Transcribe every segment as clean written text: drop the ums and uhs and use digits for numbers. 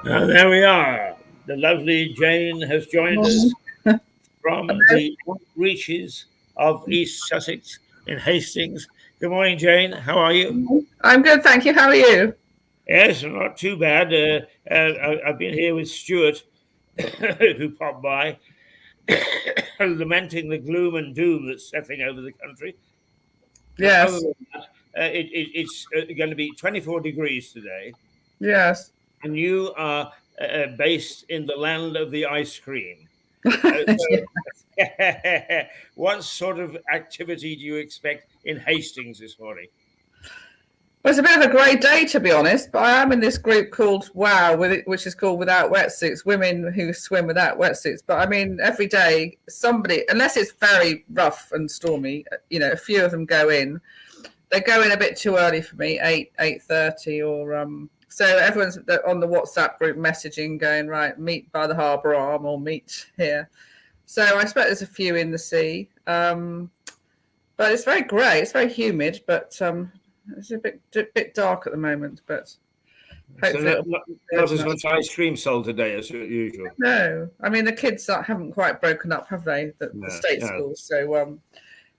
There we are. The lovely Jane has joined us from the reaches of East Sussex in Hastings. Good morning, Jane. How are you? I'm good, thank you. How are you? Yes, not too bad. I've been here with Stuart, who popped by, lamenting the gloom and doom that's settling over the country. But other Yes, than that, it's going to be 24 degrees today, yes. and you are based in the land of the ice cream. So, what sort of activity do you expect in Hastings this morning? Well, it's a bit of a grey day, to be honest, but I am in this group called WOW, which is called Without Wetsuits, Women Who Swim Without Wetsuits. But I mean, every day, somebody, unless it's very rough and stormy, a few of them go in. They go in a bit too early for me, 8:30, so everyone's on the WhatsApp group messaging, going, right, meet by the harbour arm or meet here. So I expect there's a few in the sea. But it's very grey. It's very humid, but it's a bit dark at the moment. But So, hopefully, not as much ice cream sold today as usual. no. I mean, the kids haven't quite broken up, have they? The No, state no. schools, so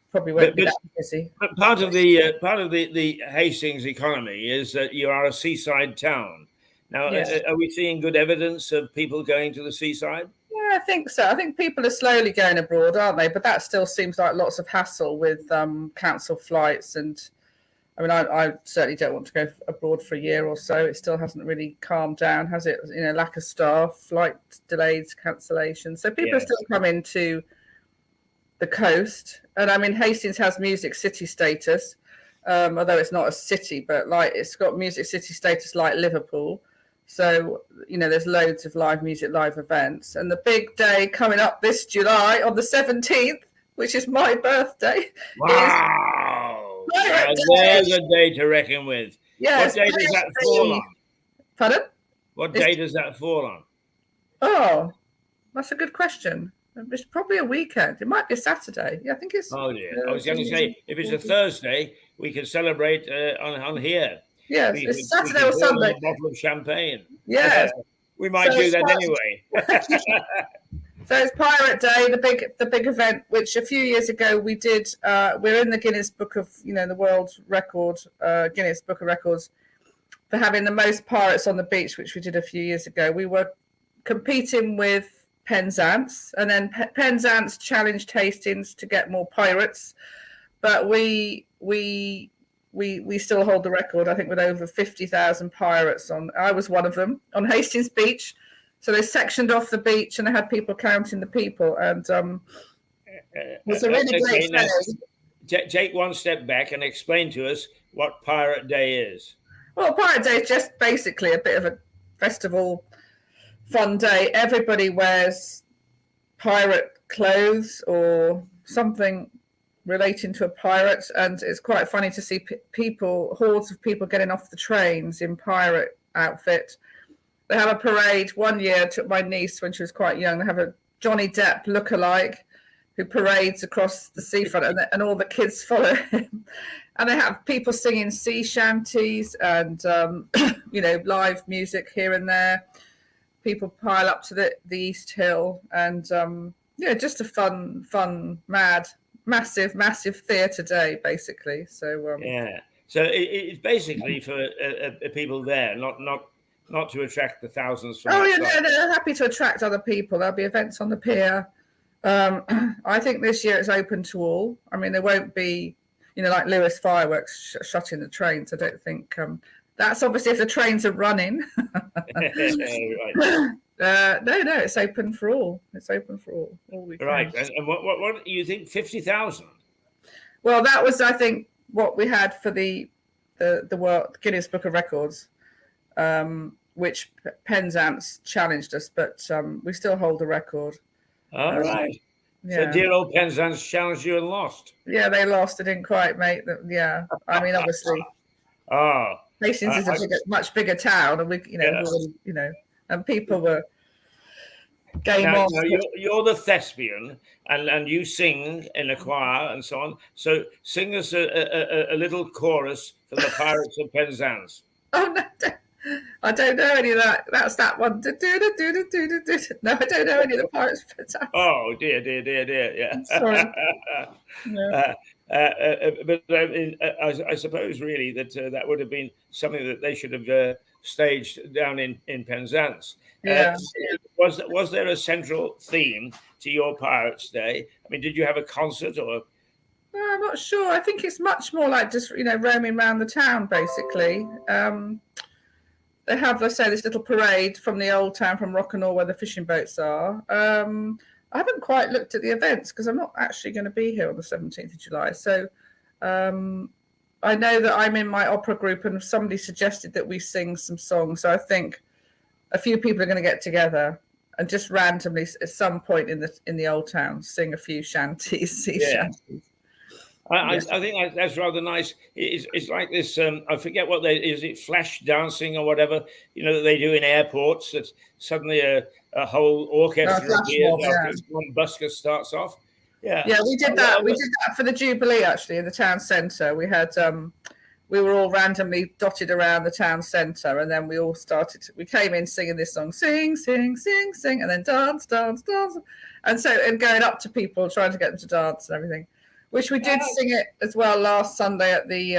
probably But, won't be but, that busy. but part of the Hastings economy is that you are a seaside town. Now, Yeah. are we seeing good evidence of people going to the seaside? Yeah, I think so. I think people are slowly going abroad, aren't they? But that still seems like lots of hassle with cancelled flights. And I mean, I certainly don't want to go abroad for a year or so. It still hasn't really calmed down, has it? Lack of staff, flight delays, cancellations. So people are Yes. still coming to the coast. And I mean, Hastings has music city status, although it's not a city, but like it's got music city status like Liverpool. So, there's loads of live music, live events. And the big day coming up this July on the 17th, which is my birthday, Wow! is Pirate There's Day. a day to reckon with. Yes, What day does that fall on? Pardon? What day does that fall on? Oh, that's a good question. It's probably a weekend. It might be a Saturday. Yeah, I think it's. Oh dear! I was going to say, if it's a Thursday, we can celebrate on here. Yes, We it's could Saturday or pour Sunday. a bottle of champagne. Yes. We might So do it's that quite- anyway. So it's Pirate Day, the big event, which a few years ago we did. We're in the Guinness Book of the World Record, Guinness Book of Records, for having the most pirates on the beach, which we did a few years ago. We were competing with Penzance, and then Penzance challenged Hastings to get more pirates, but we still hold the record. I think with over 50,000 pirates on. I was one of them on Hastings Beach. So they sectioned off the beach and they had people counting the people, and it was a really great day. Take one step back and explain to us what Pirate Day is. Well, Pirate Day is just basically a bit of a festival, fun day. Everybody wears pirate clothes or something relating to a pirate, and it's quite funny to see hordes of people getting off the trains in pirate outfit. They have a parade. One year, I took my niece when she was quite young. They have a Johnny Depp lookalike who parades across the seafront, and all the kids follow him. And they have people singing sea shanties and live music here and there. People pile up to the East Hill, and just a fun, massive theatre day, basically. So so it's basically for people there, not to attract the thousands from outside. Yeah, they're happy to attract other people. There'll be events on the pier. I think this year it's open to all. I mean, there won't be, like Lewis fireworks shutting the trains. I don't think that's obviously if the trains are running. Right. No, it's open for all. It's open for all. Right. And what do you think? 50,000? Well, that was, I think, what we had for the World Guinness Book of Records. Which Penzance challenged us, but we still hold the record. All right. Yeah. So dear old Penzance challenged you and lost. Yeah, they lost. They didn't quite make them. Yeah, I mean, obviously, Hastings is a much bigger town, and and people were game on. Now you're the thespian, and you sing in a choir and so on. So sing us a little chorus for the Pirates of Penzance. Oh no! I don't know any of that. That's that one. No, I don't know any of the Pirates. Oh dear. Yeah. Sorry. Yeah. But I suppose really that that would have been something that they should have staged down in Penzance. Yeah. Was there a central theme to your Pirates Day? I mean, did you have a concert or? I'm not sure. I think it's much more like just roaming around the town, basically. They have, let's say, this little parade from the old town from Rock'n'All where the fishing boats are. I haven't quite looked at the events because I'm not actually going to be here on the 17th of July. So I know that I'm in my opera group and somebody suggested that we sing some songs. So I think a few people are going to get together and just randomly at some point in the old town sing a few shanties, shanties. I think that's rather nice. It's like this. I forget what is it, flash dancing or whatever, that they do in airports. That suddenly a whole orchestra appears after one busker starts off. Yeah, we did that. We did that for the Jubilee actually in the town centre. We had we were all randomly dotted around the town centre, and then we all started. We came in singing this song, sing, sing, sing, sing, and then dance, dance, dance, and going up to people trying to get them to dance and everything. Which we did sing it as well last Sunday at the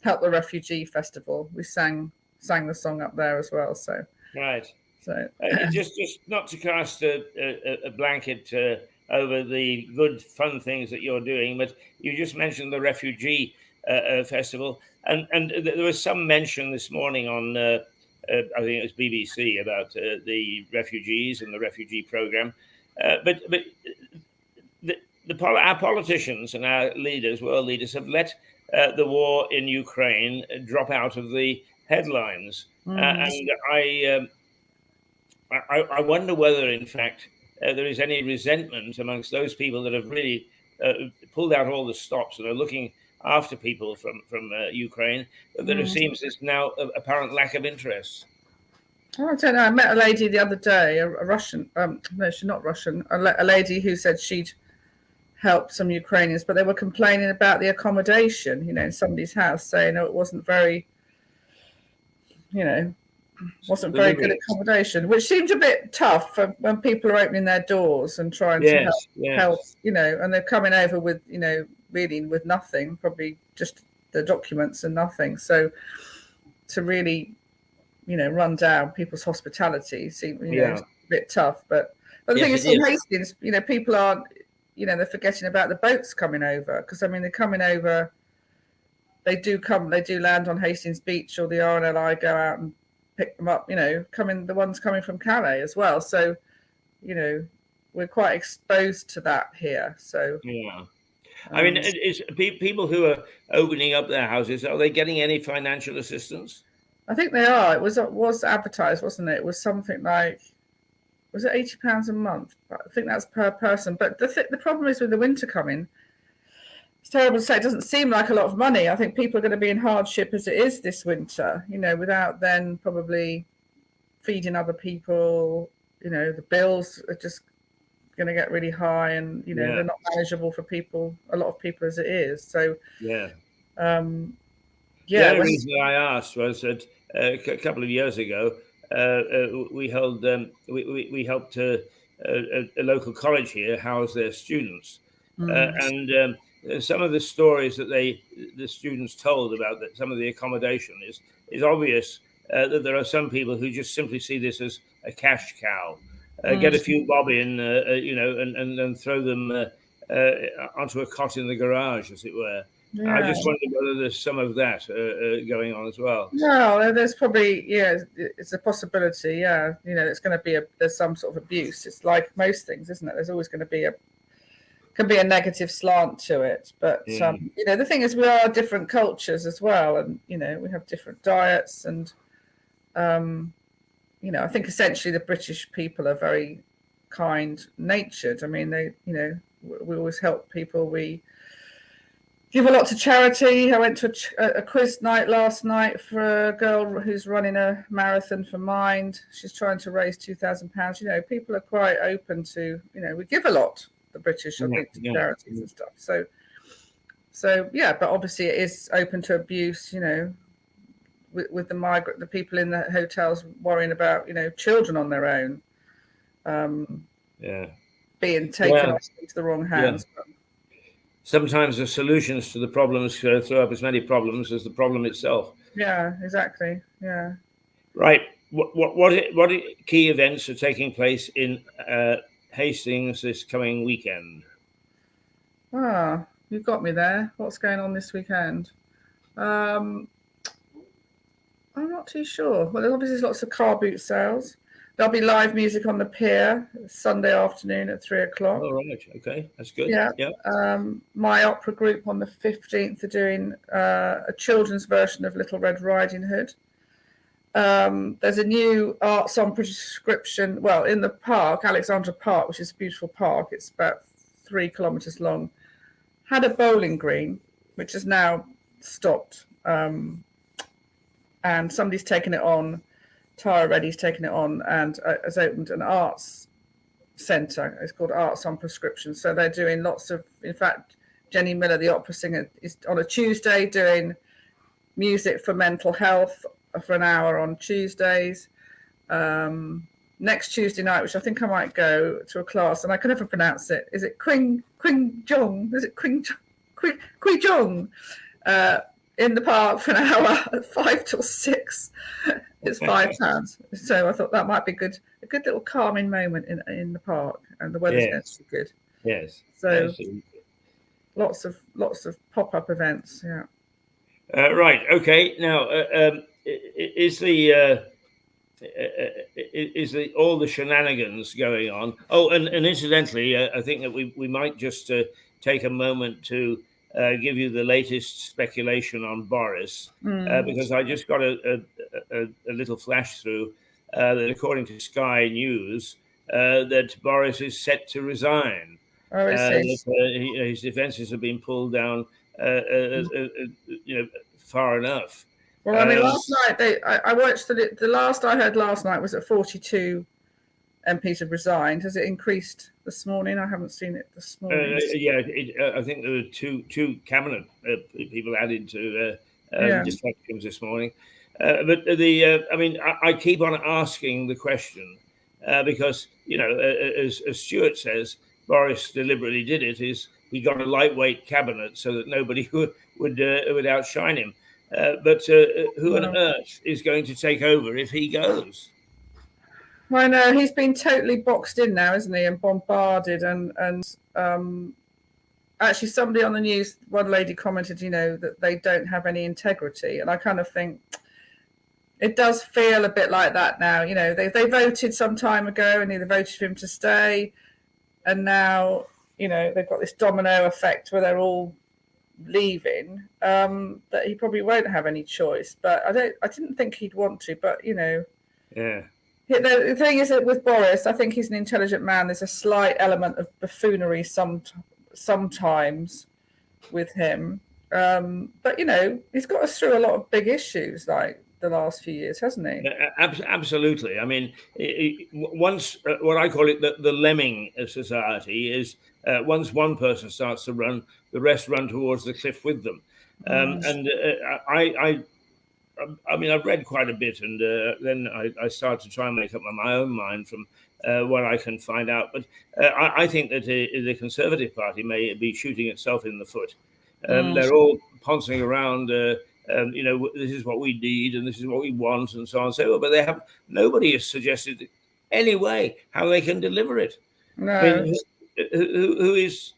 Help the Refugee Festival. We sang the song up there as well. So right. So just not to cast a blanket over the good fun things that you're doing, but you just mentioned the refugee festival, and there was some mention this morning on I think it was BBC about the refugees and the refugee program, but. Our politicians and our leaders, world leaders, have let the war in Ukraine drop out of the headlines, and I wonder whether, in fact, there is any resentment amongst those people that have really pulled out all the stops and are looking after people from Ukraine. That there seems this now apparent lack of interest. Oh, I don't know. I met a lady the other day, a Russian. No, she's not Russian. A lady who said she'd helped some Ukrainians, but they were complaining about the accommodation, in somebody's house, saying it wasn't very, wasn't very good accommodation, which seemed a bit tough for when people are opening their doors and trying to help, and they're coming over with, really with nothing, probably just the documents and nothing. So to really, run down people's hospitality seemed, a bit tough. But the thing is, in Hastings, people aren't, they're forgetting about the boats coming over, because they're coming over. They do land on Hastings Beach, or the RNLI go out and pick them up. The ones coming from Calais as well. So, we're quite exposed to that here. So I mean, is people who are opening up their houses, are they getting any financial assistance? I think they are. It was advertised, wasn't it? It was something like. Was it £80 a month? I think that's per person. But the problem is with the winter coming, it's terrible to say, it doesn't seem like a lot of money. I think people are going to be in hardship as it is this winter, without then probably feeding other people. The bills are just going to get really high, and, they're not manageable for a lot of people as it is. So, the only reason I asked was that a couple of years ago, we held we helped a local college here house their students, and some of the stories that the students told about that some of the accommodation is obvious that there are some people who just simply see this as a cash cow, get a few bob in, and throw them onto a cot in the garage, as it were. I just wondered whether there's some of that going on as well. No, there's probably, it's a possibility. It's going to be there's some sort of abuse. It's like most things, isn't it? There's always going to be a negative slant to it. But the thing is, we are different cultures as well, and we have different diets, and I think essentially the British people are very kind-natured. I mean, we always help people. We give a lot to charity. I went to a quiz night last night for a girl who's running a marathon for Mind. She's trying to raise £2,000. People are quite open to, we give a lot, the British, I think, to charities and stuff. So, but obviously it is open to abuse. with the people in the hotels worrying about children on their own, being taken off into the wrong hands. Yeah. Sometimes the solutions to the problems throw up as many problems as the problem itself. Yeah, exactly. Yeah. Right. What key events are taking place in Hastings this coming weekend? You got me there. What's going on this weekend? I'm not too sure. Well, obviously there's lots of car boot sales. There'll be live music on the pier Sunday afternoon at 3:00. Oh, right. Okay, that's good. Yeah. My opera group on the 15th are doing a children's version of Little Red Riding Hood. There's a new Arts on Prescription. Well, in the park, Alexandra Park, which is a beautiful park. It's about 3 kilometres long. Had a bowling green, which has now stopped. And somebody's taken it on. Tara Reddy's taken it on and has opened an arts centre. It's called Arts on Prescription. So they're doing lots of, in fact, Jenny Miller, the opera singer, is on a Tuesday doing music for mental health for an hour on Tuesdays. Next Tuesday night, which I think I might go to a class, and I can never pronounce it. Is it Quing Jong? Is it Quing Jong? In the park for an hour at 5 till 6. It's £5. So I thought that might be a good little calming moment in the park, and the weather's going to be good. Yes. So lots of pop-up events. Yeah. Right. Okay. Now, is all the shenanigans going on? Oh, and incidentally, I think that we might just take a moment to give you the latest speculation on Boris, because I just got a little flash through that according to Sky News, that Boris is set to resign. His defences have been pulled down, far enough. Well, I mean, last night I watched the last I heard last night was that 42 MPs have resigned. Has it increased this morning? I haven't seen it this morning. I think there were two cabinet people added to defections this morning. But I keep on asking the question because as Stuart says, Boris deliberately did it. He got a lightweight cabinet so that nobody would outshine him. But who on earth is going to take over if he goes? I know he's been totally boxed in now, isn't he, and bombarded. And actually, somebody on the news, one lady commented, that they don't have any integrity, and I kind of think it does feel a bit like that now. They voted some time ago, and they voted for him to stay, and now they've got this domino effect where they're all leaving. That he probably won't have any choice. But I didn't think he'd want to. But yeah. The thing is that with Boris, I think he's an intelligent man. There's a slight element of buffoonery sometimes with him. But, he's got us through a lot of big issues like the last few years, hasn't he? Absolutely. I mean, once what I call it the lemming of society is once one person starts to run, the rest run towards the cliff with them. And I've read quite a bit, and then I started to try and make up my own mind from what I can find out. But I think that the Conservative Party may be shooting itself in the foot. They're all pouncing around, this is what we need and this is what we want and so on and so forth. But nobody has suggested any way how they can deliver it. No. I mean, who's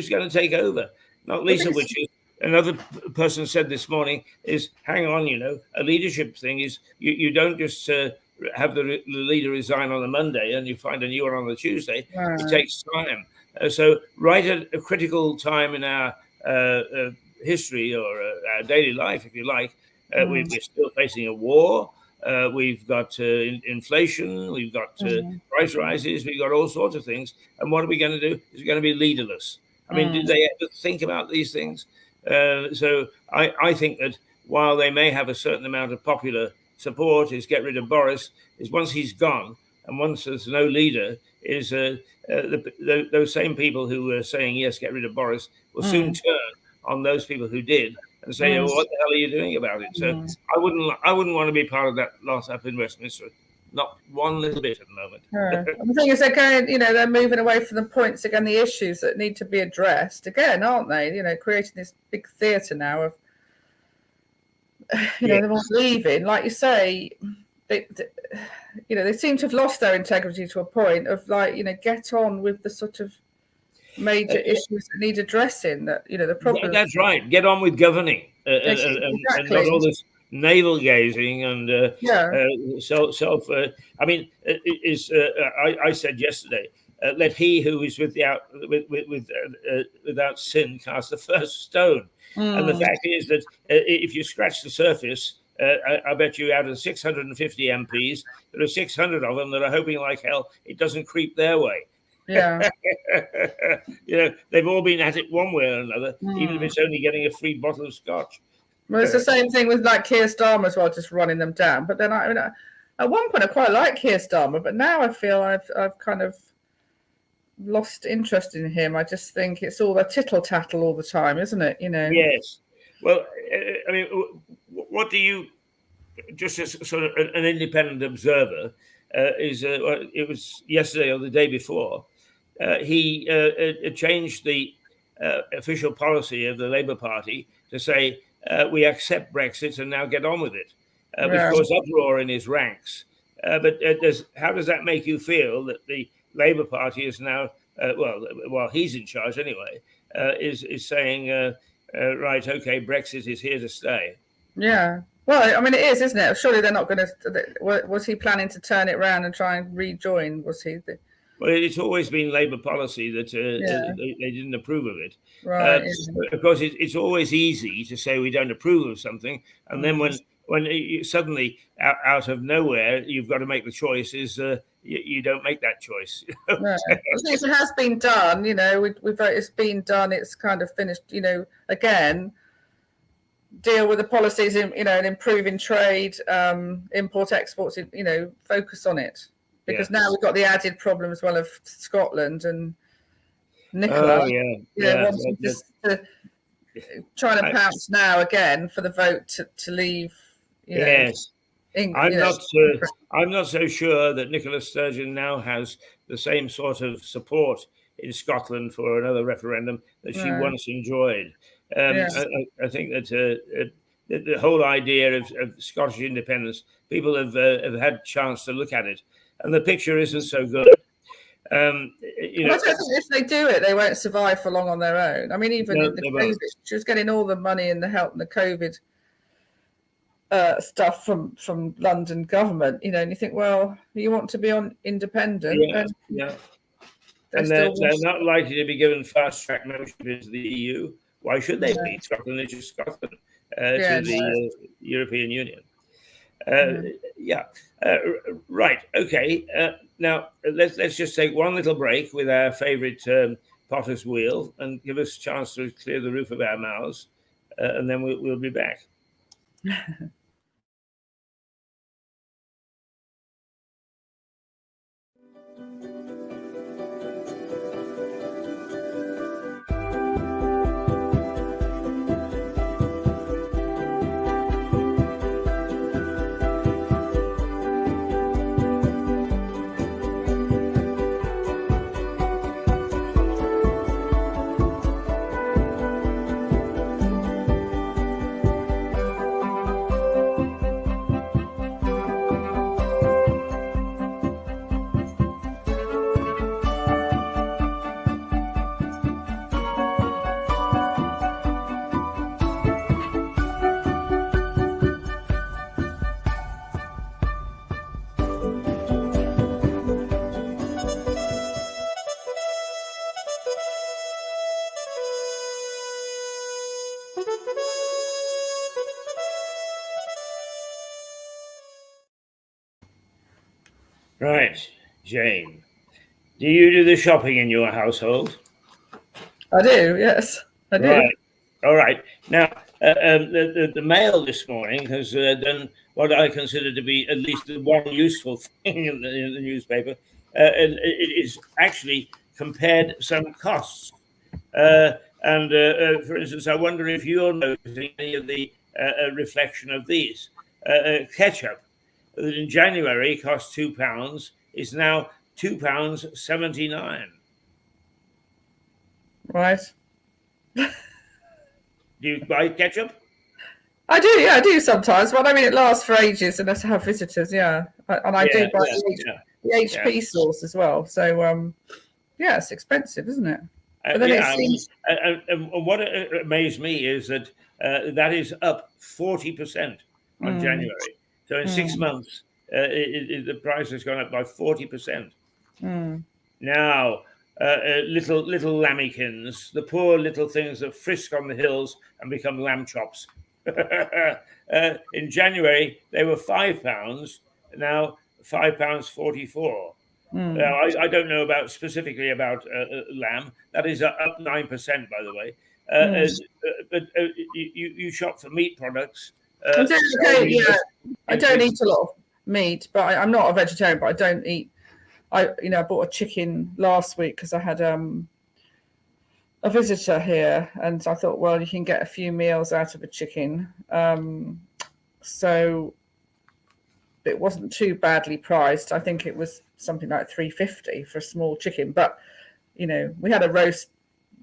going to take over? Not least of which is, another person said this morning is, hang on, a leadership thing is you don't just have the leader resign on a Monday and you find a new one on the Tuesday. It takes time. So right at a critical time in our history or our daily life, if you like, we're still facing a war. We've got inflation. We've got price rises. We've got all sorts of things. And what are we going to do? It's going to be leaderless. I mean, did they ever think about these things? So I think that while they may have a certain amount of popular support, is get rid of Boris, is once he's gone and once there's no leader, is those same people who were saying, yes, get rid of Boris, will soon turn on those people who did and say, well, what the hell are you doing about it? So I wouldn't want to be part of that lot up in Westminster. Not one little bit at the moment. The thing is, they're going, they're moving away from the points again, the issues that need to be addressed again, aren't they? Creating this big theatre now of, they're all leaving. Like you say, they seem to have lost their integrity to a point of get on with the sort of major issues that need addressing. That the problem. That's right. Get on with governing, Exactly. and not all this navel gazing and self. I mean, I said yesterday, let he who is without sin cast the first stone. And the fact is that if you scratch the surface, I bet you out of 650 MPs, there are 600 of them that are hoping like hell it doesn't creep their way. Yeah. They've all been at it one way or another, even if it's only getting a free bottle of scotch. Well, it's the same thing with Keir Starmer as well, just running them down. But then at one point I quite liked Keir Starmer, but now I feel I've kind of lost interest in him. I just think it's all a tittle tattle all the time, isn't it? Yes. Well, I mean, what do you, just as sort of an independent observer, it was yesterday or the day before, he changed the official policy of the Labour Party to say we accept Brexit and now get on with it, which caused uproar in his ranks. But how does that make you feel that the Labour Party is now, while he's in charge anyway, is saying, right, okay, Brexit is here to stay? Yeah. Well, I mean, it is, isn't it? Surely they're not going to. Was he planning to turn it around and try and rejoin? Was he? Well, it's always been Labour policy that they didn't approve of it. Right. Of course, it's always easy to say we don't approve of something, and then when you suddenly out of nowhere you've got to make the choice, you don't make that choice. No. It has been done. It's been done. It's kind of finished. Again. Deal with the policies in, and improving trade, import exports, focus on it, because now we've got the added problem as well of Scotland and Nicola, wanting trying to pounce now again for the vote to leave. Yes, I'm not so sure that Nicola Sturgeon now has the same sort of support in Scotland for another referendum that she once enjoyed. I think that the whole idea of Scottish independence, people have had a chance to look at it, and the picture isn't so good. I don't think if they do it, they won't survive for long on their own. I mean, even in the COVID, she was getting all the money and the help and the COVID stuff from London government, and you think, well, you want to be on independent. And they're not likely to be given fast-track membership into the EU. Why should they be? Scotland is just Scotland to the European Union. Right. Okay. Now let's just take one little break with our favourite potter's wheel and give us a chance to clear the roof of our mouths, and then we'll be back. Right, Jane. Do you do the shopping in your household? I do, yes. I do. Right. All right. Now, the Mail this morning has done what I consider to be at least the one useful thing in the newspaper. And it is actually compared some costs. And for instance, I wonder if you're noticing any of the reflection of these. Ketchup that in January cost £2 is now £2.79. Right. Do you buy ketchup? I do, yeah, I do sometimes. But I mean, it lasts for ages unless I have visitors. Yeah, and I do buy the HP sauce as well. So, yeah, it's expensive, isn't it? But then it seems. And what amazed me is that that is up 40% on January. So in 6 months, the price has gone up by 40%. Now, little lambikins, the poor little things that frisk on the hills and become lamb chops. In January, they were £5. Now, £5.44. Now, I don't know about specifically about lamb. That is up 9%, by the way. But you shop for meat products. I don't eat a lot of meat, but I'm not a vegetarian. But I don't eat. I bought a chicken last week because I had a visitor here, and I thought, well, you can get a few meals out of a chicken. So it wasn't too badly priced. I think it was something like $3.50 for a small chicken. But we had a roast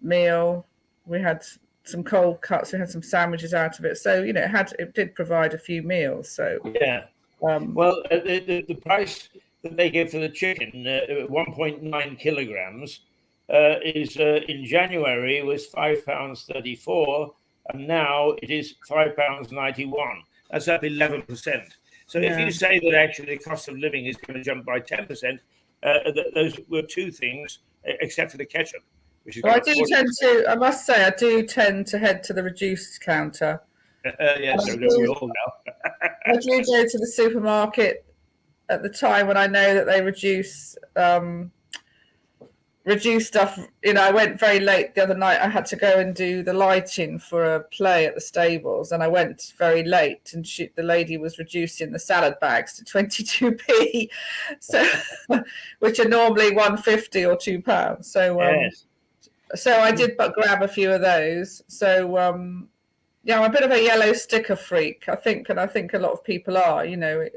meal, we had some cold cuts, we had some sandwiches out of it. So it did provide a few meals. So yeah. Well, the price that they give for the chicken, 1.9 kilograms, is in January was £5.34, and now it is £5.91. That's up 11%. So if you say that actually the cost of living is going to jump by 10%, those were two things, except for the ketchup, which is. Well, I must say, I do tend to head to the reduced counter. Yes, so we all know. I do go to the supermarket at the time when I know that they reduce stuff. I went very late the other night. I had to go and do the lighting for a play at the stables, and I went very late, and the lady was reducing the salad bags to 22p, so which are normally £1.50 or £2. So yes. So I did but grab a few of those. So I'm a bit of a yellow sticker freak, I think, and I think a lot of people are.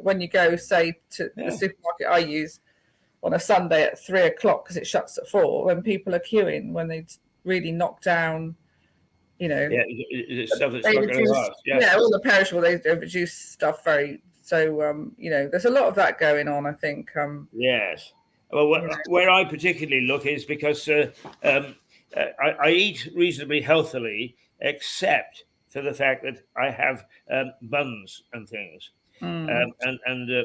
When you go, say, to the supermarket I use on a Sunday at 3:00 because it shuts at 4, when people are queuing, when they really knock down, stuff that's not going to last. Yeah, all the perishable, they reduce stuff very. So there's a lot of that going on, I think. Yes. Well, where I particularly look is because I eat reasonably healthily, except for the fact that I have buns and things, and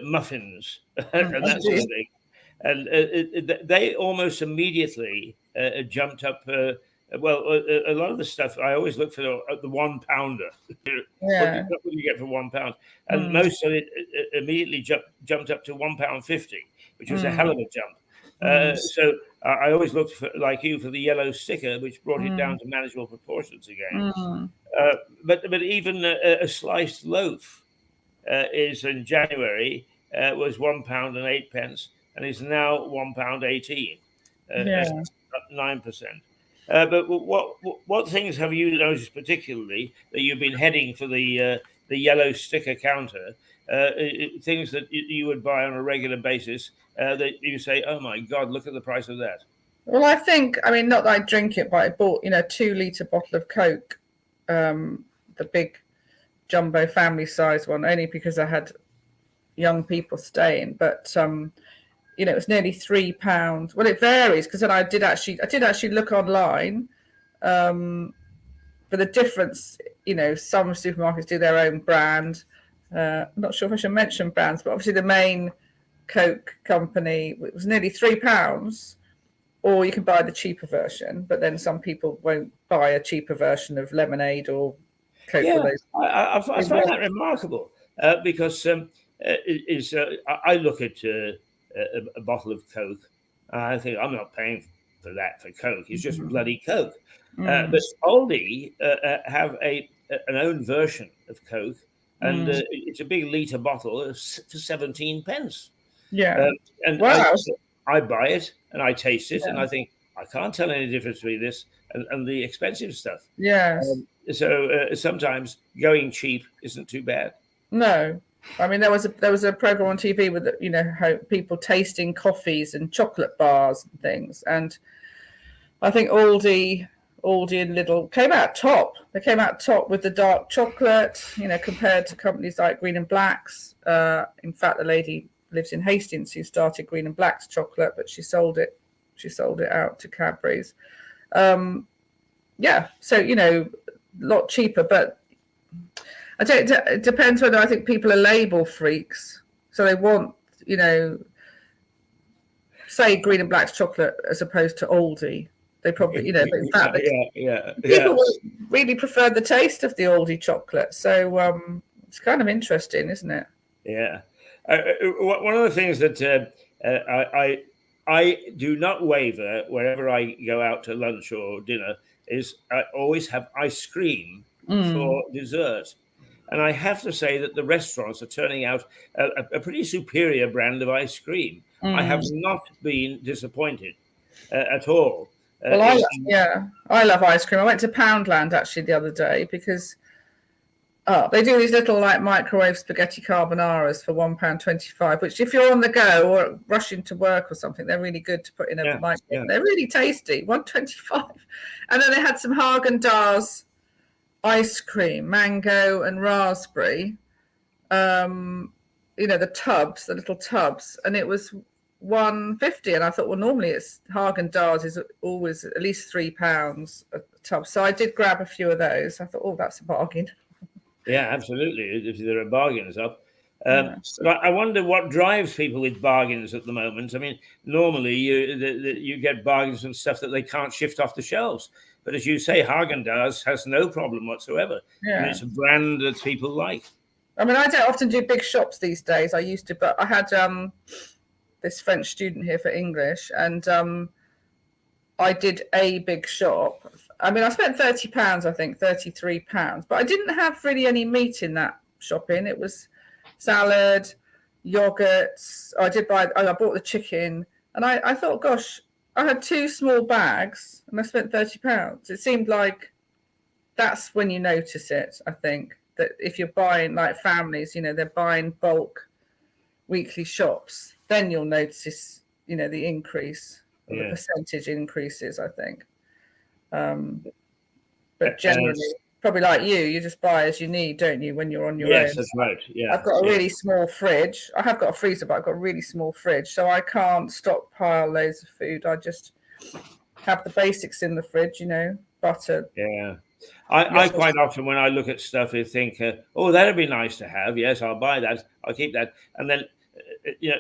muffins and that sort of thing. And they almost immediately jumped up. A lot of the stuff I always look for the £1 Yeah. What do you get for £1? And most of it immediately jumped up to £1.50, which was a hell of a jump. So I always looked for, like you, for the yellow sticker, which brought it down to manageable proportions again. But even a sliced loaf is in January was £1.08 and is now £1.18. That's up 9%. But what things have you noticed particularly that you've been heading for the yellow sticker counter? Things that you would buy on a regular basis that you say, oh my God, look at the price of that. Well, not that I drink it, but I bought, a 2-litre bottle of Coke, the big jumbo family size one, only because I had young people staying. But it was nearly £3. Well, it varies because then I did actually look online for the difference. Some supermarkets do their own brand. I'm not sure if I should mention brands, but obviously the main Coke company was nearly £3, or you can buy the cheaper version. But then some people won't buy a cheaper version of lemonade or Coke. Yeah, I find that remarkable because I look at a bottle of Coke. I think I'm not paying for that for Coke. It's just bloody Coke. But Aldi have an own version of Coke, and it's a big litre bottle for 17 pence. Yeah. And wow. I buy it and I taste it and I think, I can't tell any difference between this and the expensive stuff. Yes. So sometimes going cheap isn't too bad. No, I mean there was a program on TV with how people tasting coffees and chocolate bars and things, and I think Aldi and Lidl came out top. They came out top with the dark chocolate, compared to companies like Green and Black's. In fact, the lady lives in Hastings who started Green and Black's chocolate, but she sold it out to Cadbury's. Yeah, so a lot cheaper, but it depends whether I think people are label freaks, so they want say Green and Black's chocolate as opposed to Aldi. They probably but in fact people really prefer the taste of the Aldi chocolate, so it's kind of interesting, isn't it? Yeah. One of the things that I do not waver wherever I go out to lunch or dinner is I always have ice cream for dessert. And I have to say that the restaurants are turning out a pretty superior brand of ice cream. I have not been disappointed at all. Well, I love ice cream. I went to Poundland actually the other day because they do these little like microwave spaghetti carbonaras for £1.25, which if you're on the go or rushing to work or something, they're really good to put in a microwave. Yeah. They're really tasty, £1.25. And then they had some Haagen-Dazs ice cream, mango and raspberry, the little tubs, and it was £1.50. And I thought, well, normally it's Haagen-Dazs is always at least £3 a tub. So I did grab a few of those. I thought, oh, that's a bargain. Yeah, absolutely. If there are bargains up. But I wonder what drives people with bargains at the moment. I mean, normally you get bargains and stuff that they can't shift off the shelves. But as you say, Haagen-Dazs has no problem whatsoever. Yeah. And it's a brand that people like. I mean, I don't often do big shops these days. I used to, but I had this French student here for English, and I did a big shop. I mean, I spent £30, I think, £33, but I didn't have really any meat in that shopping. It was salad, yogurts. I bought the chicken, and I thought, gosh, I had 2 small bags and I spent £30. It seemed like that's when you notice it, I think, that if you're buying like families, they're buying bulk weekly shops, then you'll notice, the increase, or the percentage increases, I think. But generally, probably like you just buy as you need, don't you, when you're on your own? Yes, that's right. Yeah. I've got a really small fridge. I have got a freezer, but I've got a really small fridge, so I can't stockpile loads of food. I just have the basics in the fridge, butter. Yeah. I quite often, when I look at stuff, I think, oh, that'd be nice to have. Yes, I'll buy that. I'll keep that. And then,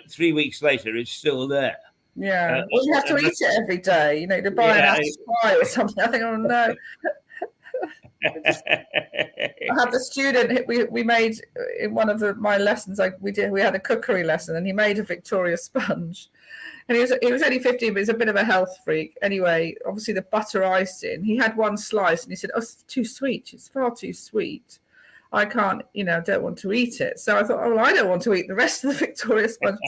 3 weeks later, it's still there. Yeah. Well, you have to eat it every day, to buy an apple pie or something. I think, oh, no. I had the student, we made, in one of my lessons, we had a cookery lesson, and he made a Victoria sponge. And he was only 15, but he's a bit of a health freak. Anyway, obviously the butter icing, he had one slice and he said, oh, it's too sweet. It's far too sweet. I can't, don't want to eat it. So I thought, oh, well, I don't want to eat the rest of the Victoria sponge.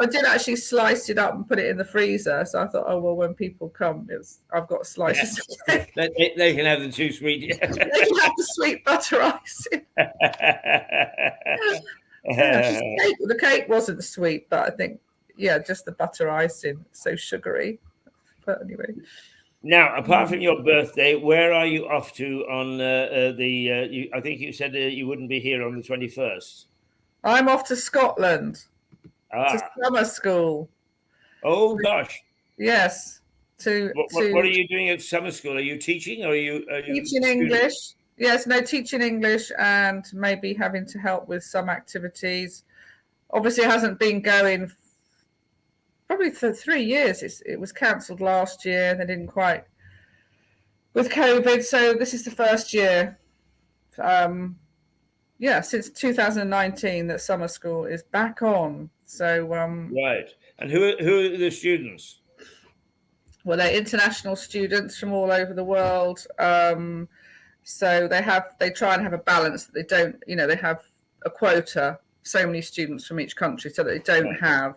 I did actually slice it up and put it in the freezer. So I thought, oh, well, when people come, I've got slices. They can have the too sweet. They can have the sweet butter icing. The cake wasn't sweet, but I think, just the butter icing, so sugary. But anyway. Now, apart from your birthday, where are you off to on I think you said you wouldn't be here on the 21st. I'm off to Scotland. To summer school. Oh, gosh. Yes. What are you doing at summer school? Are you teaching or are you teaching English? Yes, teaching English and maybe having to help with some activities. Obviously, it hasn't been going probably for 3 years. It was cancelled last year. They didn't quite with COVID. So this is the first year, since 2019 that summer school is back on. So right. And who are the students? Well, they're international students from all over the world. So they try and have a balance that they don't. They have a quota, so many students from each country, so that they don't have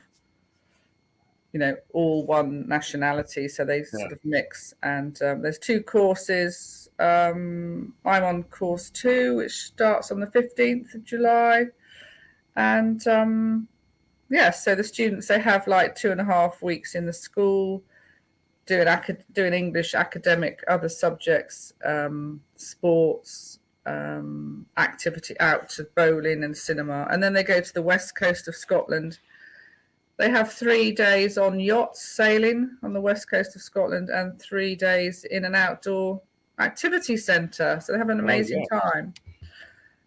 all one nationality, so they sort of mix. And there's 2 courses. I'm on course 2, which starts on the 15th of July. And so the students, they have like 2.5 weeks in the school doing English, academic, other subjects, sports, activity, out to bowling and cinema. And then they go to the west coast of Scotland. They have 3 days on yachts sailing on the west coast of Scotland and 3 days in an outdoor activity centre. So they have an amazing time.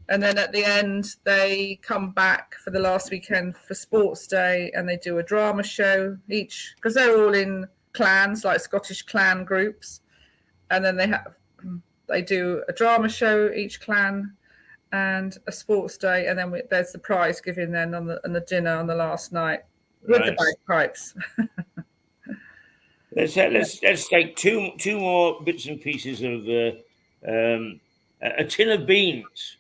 And then at the end, they come back for the last weekend for sports day, and they do a drama show each, because they're all in clans, like Scottish clan groups. And then they do a drama show, each clan, and a sports day. And then there's the prize giving then on the dinner on the last night with the bagpipes. Let's take two more bits and pieces of a tin of beans.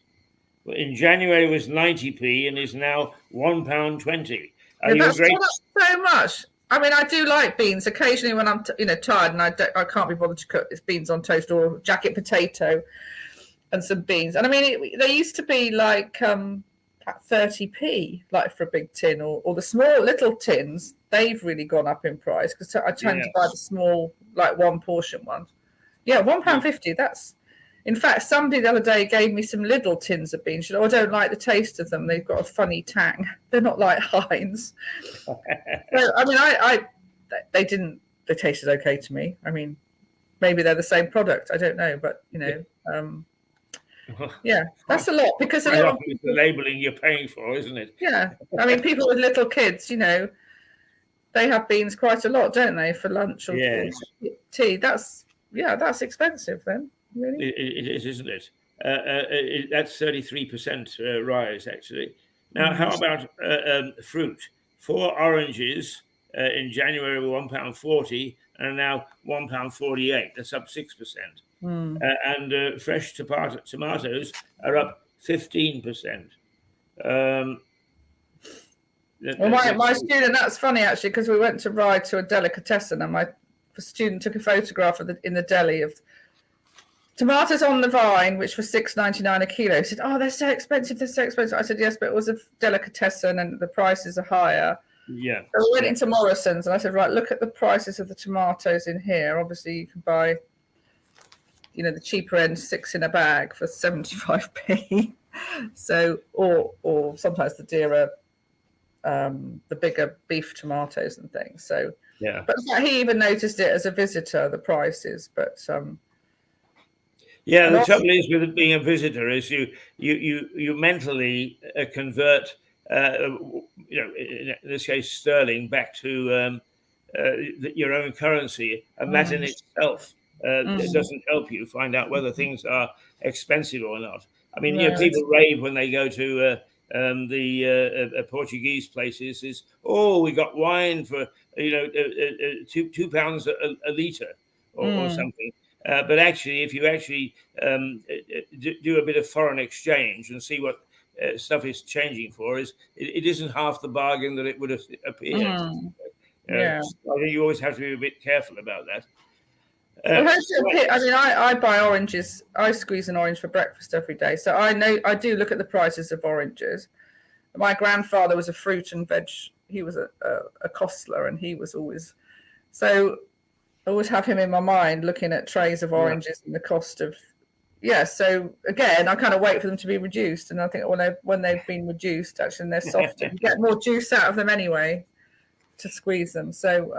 In January was 90p and is now £1.20. That's gone up so much. I mean, I do like beans occasionally when I'm tired and I can't be bothered to cook. It's beans on toast or jacket potato and some beans. And I mean, they used to be like at 30p, like for a big tin, or the small little tins. They've really gone up in price because I tend to buy the small, like 1 portion ones. Yeah, £1.50. That's. In fact, somebody the other day gave me some Lidl tins of beans. I don't like the taste of them. They've got a funny tang. They're not like Heinz. So, I mean, they didn't. They tasted okay to me. I mean, maybe they're the same product. I don't know, but yeah, that's a lot because a lot of the labelling you're paying for, isn't it? Yeah, I mean, people with little kids, they have beans quite a lot, don't they, for lunch or tea? That's expensive then. Really? It is, isn't it? That's 33% rise, actually. Now, how about fruit? 4 oranges in January were £1.40 and are now £1.48. That's up 6%. And fresh tomatoes are up 15%. Well, my student, that's funny actually, because we went to ride to a delicatessen and my student took a photograph in the deli of tomatoes on the vine, which were $6.99 a kilo. He said, "Oh, they're so expensive. They're so expensive." I said, "Yes, but it was a delicatessen and the prices are higher." Yeah. So we went into Morrison's and I said, "Right, look at the prices of the tomatoes in here. Obviously, you can buy, the cheaper end 6 in a bag for 75p. So, or sometimes the dearer, the bigger beef tomatoes and things. So, yeah. But he even noticed it as a visitor, the prices, but." Yeah, the trouble is with being a visitor is you mentally convert, in this case sterling, back to your own currency, and that in itself doesn't help you find out whether things are expensive or not. I mean, people rave when they go to the Portuguese places. We got wine for £2 a litre or something. But actually, if you actually do a bit of foreign exchange and see what stuff is changing for, it isn't half the bargain that it would have appeared. I think you always have to be a bit careful about that. I mean, I buy oranges. I squeeze an orange for breakfast every day, so I do look at the prices of oranges. My grandfather was a fruit and veg. He was a costler, and he was always so. I always have him in my mind looking at trays of oranges and the cost of, so again, I kind of wait for them to be reduced. And I think when they've been reduced, actually, and they're softer, you get more juice out of them anyway to squeeze them. So,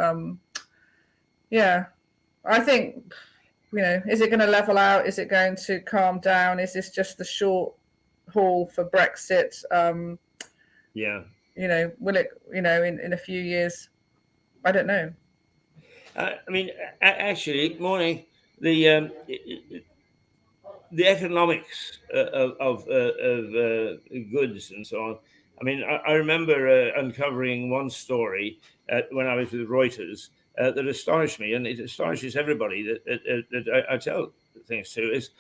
I think, is it going to level out? Is it going to calm down? Is this just the short haul for Brexit? Will it, in a few years? I don't know. I mean, actually, morning, the economics of goods and so on. I mean, I remember uncovering one story when I was with Reuters that astonished me, and it astonishes everybody that I tell things to, is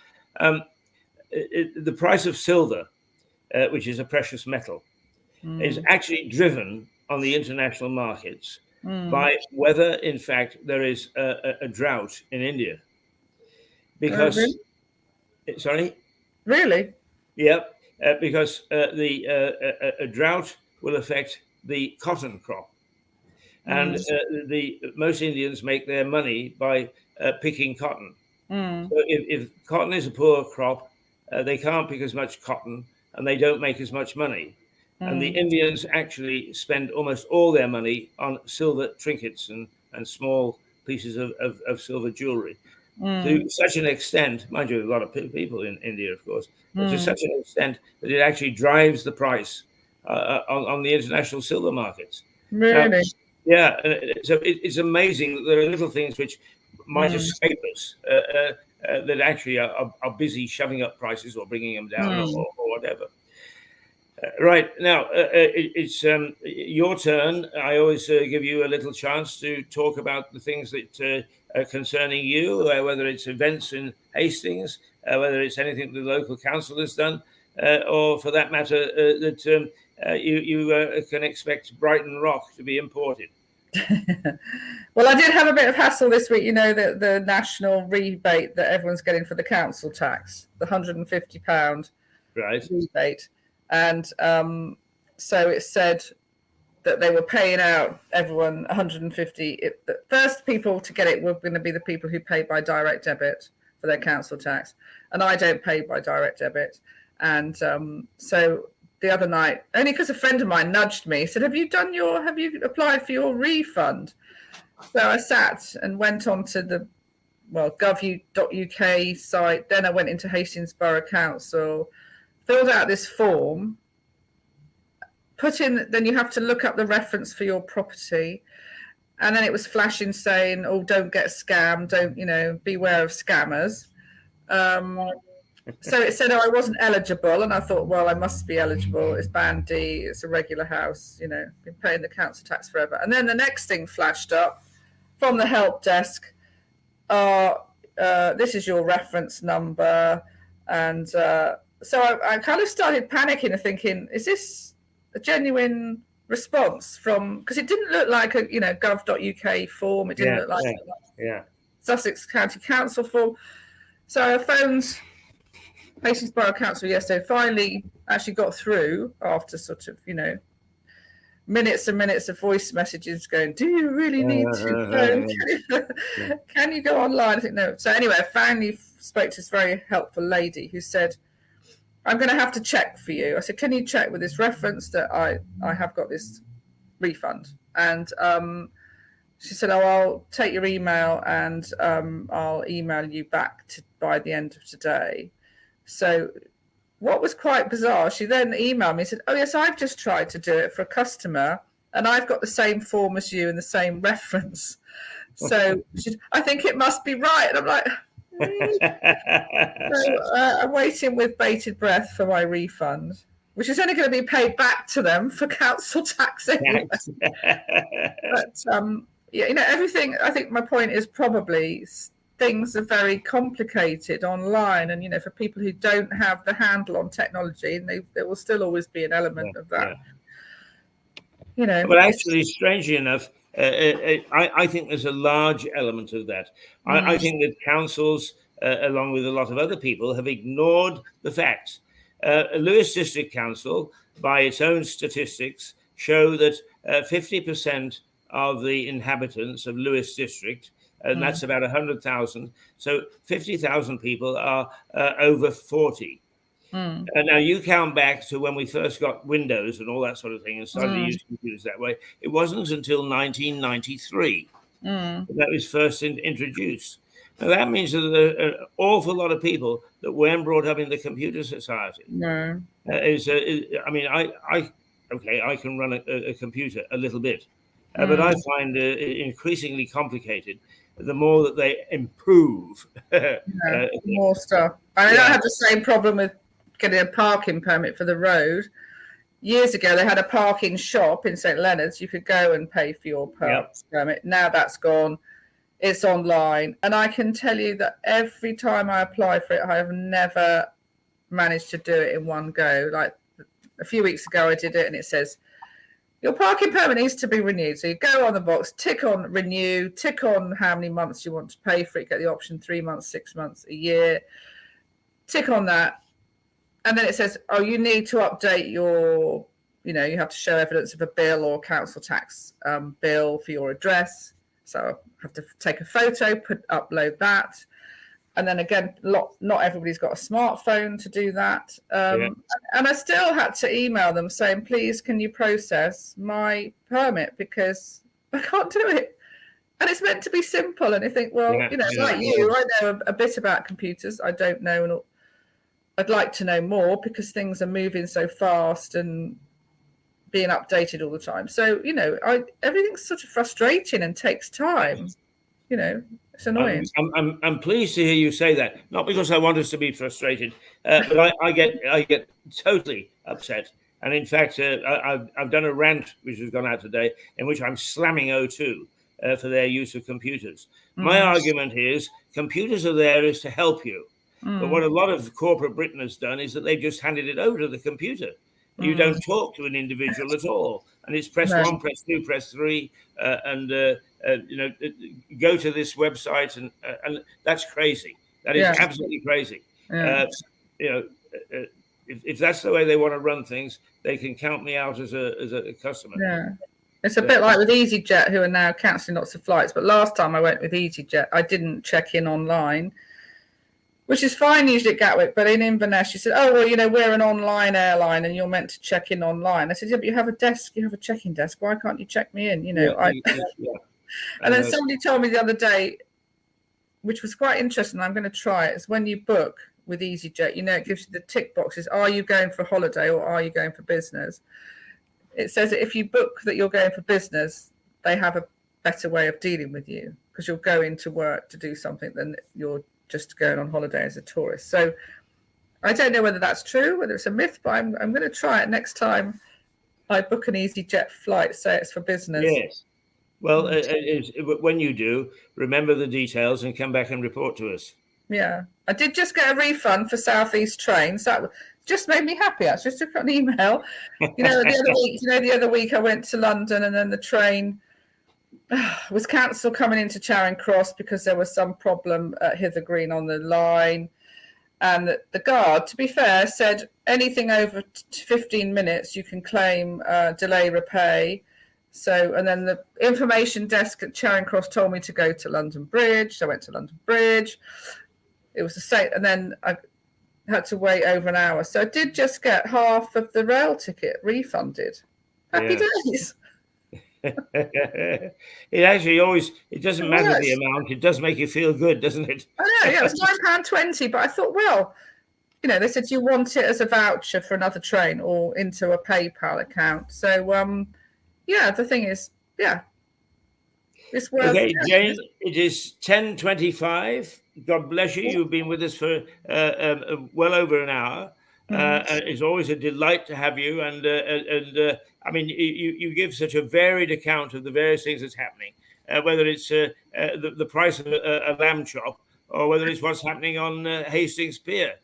the price of silver, which is a precious metal, is actually driven on the international markets by whether, in fact, there is a drought in India. Because, sorry? Really? Yeah, because a drought will affect the cotton crop. And most Indians make their money by picking cotton. So if cotton is a poor crop, they can't pick as much cotton and they don't make as much money. And the Indians actually spend almost all their money on silver trinkets and small pieces of silver jewelry. To such an extent, mind you, a lot of people in India, of course, but to such an extent that it actually drives the price on the international silver markets. Really? Now, yeah, so it's amazing that there are little things which might escape us that actually are busy shoving up prices or bringing them down or whatever. Right now, it's your turn. I always give you a little chance to talk about the things that are concerning you, whether it's events in Hastings, whether it's anything the local council has done, or for that matter, that you can expect Brighton Rock to be imported. Well, I did have a bit of hassle this week, the national rebate that everyone's getting for the council tax, the £150 rebate. And so it said that they were paying out everyone 150. The first people to get it were going to be the people who pay by direct debit for their council tax. And I don't pay by direct debit. And so the other night, only because a friend of mine nudged me, said, have you applied for your refund? So I sat and went on to the gov.uk site. Then I went into Hastings Borough Council, filled out this form, then you have to look up the reference for your property. And then it was flashing saying, oh, don't get scammed, beware of scammers. So it said, I wasn't eligible. And I thought, well, I must be eligible. It's Band D, it's a regular house, been paying the council tax forever. And then the next thing flashed up from the help desk. This is your reference number. And so I kind of started panicking and thinking, is this a genuine response from, because it didn't look like a, gov.uk form. It didn't look like Sussex County Council form. So I phoned Hastings Borough Council yesterday, finally actually got through after sort of, minutes and minutes of voice messages going, do you really need to phone? Can you go online? I think no. So anyway, I finally spoke to this very helpful lady who said, I'm going to have to check for you. I said, can you check with this reference that I have got this refund? And she said, I'll take your email and I'll email you back by the end of today. So what was quite bizarre, she then emailed me and said, oh, yes, I've just tried to do it for a customer and I've got the same form as you and the same reference. So I think it must be right. And I'm like, So I'm waiting with bated breath for my refund, which is only going to be paid back to them for council tax anyway. But everything. I think my point is probably things are very complicated online, and for people who don't have the handle on technology, and there will still always be an element of that. But actually, strangely enough, I think there's a large element of that. I think that councils, along with a lot of other people, have ignored the facts. Lewis District Council, by its own statistics, show that 50% of the inhabitants of Lewis District, and that's about 100,000, so 50,000 people are over 40. And now you count back to when we first got Windows and all that sort of thing and started to use computers that way. It wasn't until 1993 that was first introduced. Now that means that there are an awful lot of people that weren't brought up in the computer society. No. I can run a computer a little bit, but I find it increasingly complicated the more that they improve. More stuff. I don't have the same problem with getting a parking permit for the road. Years ago, they had a parking shop in St. Leonard's. You could go and pay for your permit. Now that's gone. It's online. And I can tell you that every time I apply for it, I have never managed to do it in one go. Like a few weeks ago, I did it and it says, your parking permit needs to be renewed. So you go on the box, tick on renew, tick on how many months you want to pay for it, get the option 3 months, 6 months, a year, tick on that. And then it says, oh, you need to update your, you have to show evidence of a bill or council tax bill for your address. So I have to take a photo, upload that. And then again, not everybody's got a smartphone to do that. And I still had to email them saying, please, can you process my permit because I can't do it. And it's meant to be simple. And I think, well, like you, I know a bit about computers. I don't know, and I'd like to know more because things are moving so fast and being updated all the time. So, everything's sort of frustrating and takes time. It's annoying. I'm pleased to hear you say that. Not because I want us to be frustrated, but I get totally upset. And in fact, I've done a rant which has gone out today in which I'm slamming O2 for their use of computers. My argument is computers are there is to help you. But what a lot of corporate Britain has done is that they've just handed it over to the computer. You don't talk to an individual at all. And it's press 1, press 2, press 3, and go to this website, and that's crazy. That is absolutely crazy. If that's the way they want to run things, they can count me out as a customer. Yeah, it's a bit like with EasyJet, who are now cancelling lots of flights. But last time I went with EasyJet, I didn't check in online, which is fine usually at Gatwick, but in Inverness, she said, oh, well, we're an online airline and you're meant to check in online. I said, yeah, but you have a desk, you have a check-in desk. Why can't you check me in? And then somebody told me the other day, which was quite interesting, I'm going to try it, is when you book with EasyJet, it gives you the tick boxes. Are you going for holiday or are you going for business? It says that if you book that you're going for business, they have a better way of dealing with you because you'll go into work to do something than you're just going on holiday as a tourist. So I don't know whether that's true, whether it's a myth, but I'm going to try it next time I book an EasyJet flight, say it's for business. Yes. Well, when you do, remember the details and come back and report to us. Yeah. I did just get a refund for Southeast trains. That just made me happy. I just took an email. The other week I went to London and then the train was cancelled coming into Charing Cross because there was some problem at Hither Green on the line. And the guard, to be fair, said anything over 15 minutes you can claim delay repay. So, and then the information desk at Charing Cross told me to go to London Bridge. So I went to London Bridge. It was the same. And then I had to wait over an hour. So I did just get half of the rail ticket refunded. Happy days. It doesn't matter the amount. It does make you feel good, doesn't it? I know, it was £9.20, but I thought, well, they said you want it as a voucher for another train or into a PayPal account. So, the thing is, it's worth it. Okay, Jane, it is 10:25. God bless you. You've been with us for well over an hour. It's always a delight to have you, and I mean, you give such a varied account of the various things that's happening, whether it's the price of a lamb chop or whether it's what's happening on Hastings Pier.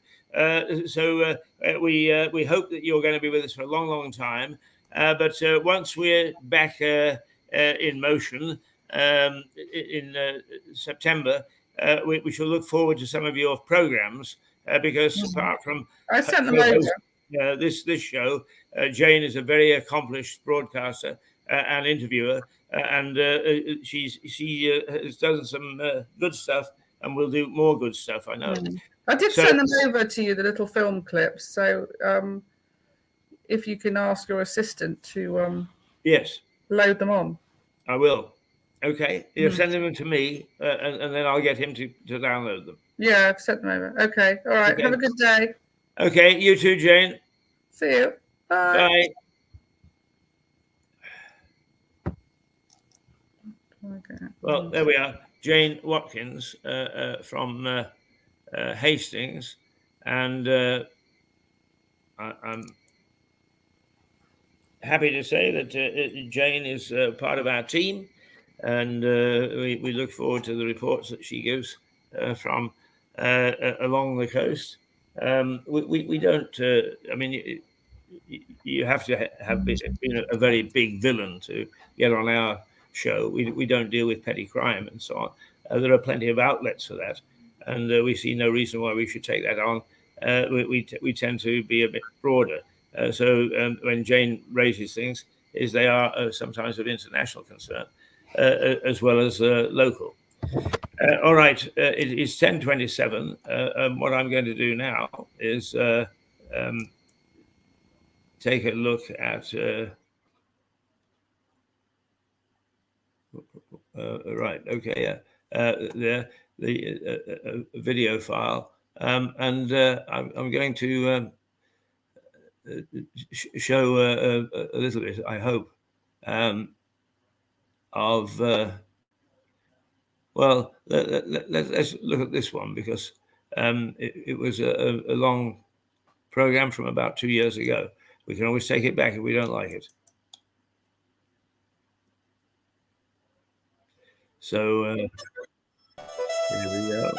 So we hope that you're going to be with us for a long, long time. But once we're back in motion in September, we shall look forward to some of your programs because apart from I sent them over. This show, Jane is a very accomplished broadcaster and interviewer, and she has done some good stuff and will do more good stuff. I know. I did send them over to you, the little film clips. So if you can ask your assistant to load them on. I will. Okay, you're sending them to me, and then I'll get him to download them. Yeah, I've sent them over. Okay, all right. Okay. Have a good day. Okay, you too, Jane. See you. Bye. Bye. Okay. Well, there we are. Jane Watkins from Hastings, and I'm happy to say that Jane is part of our team, and we look forward to the reports that she gives from along the coast. We don't. I mean, you have to have been a very big villain to get on our show. We don't deal with petty crime and so on. There are plenty of outlets for that, and we see no reason why we should take that on. We tend to be a bit broader. So when Jane raises things, they are sometimes of international concern as well as local. All right, it is 10:27. What I'm going to do now is take a look at right. Okay, the video file, and I'm going to show a little bit, I hope, of. Well, let's look at this one because it was a long program from about 2 years ago. We can always take it back if we don't like it. So here we go.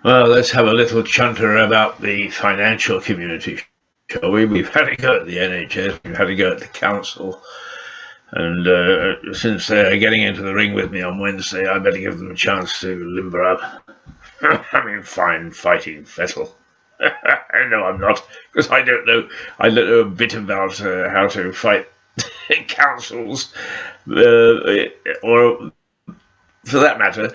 Well, let's have a little chunter about the financial community, shall we? We've had a go at the NHS, we've had a go at the council, and since they're getting into the ring with me on Wednesday, I better give them a chance to limber up. I mean, fine fighting Vettel. No, I'm not, because I don't know a bit about how to fight councils, or for that matter,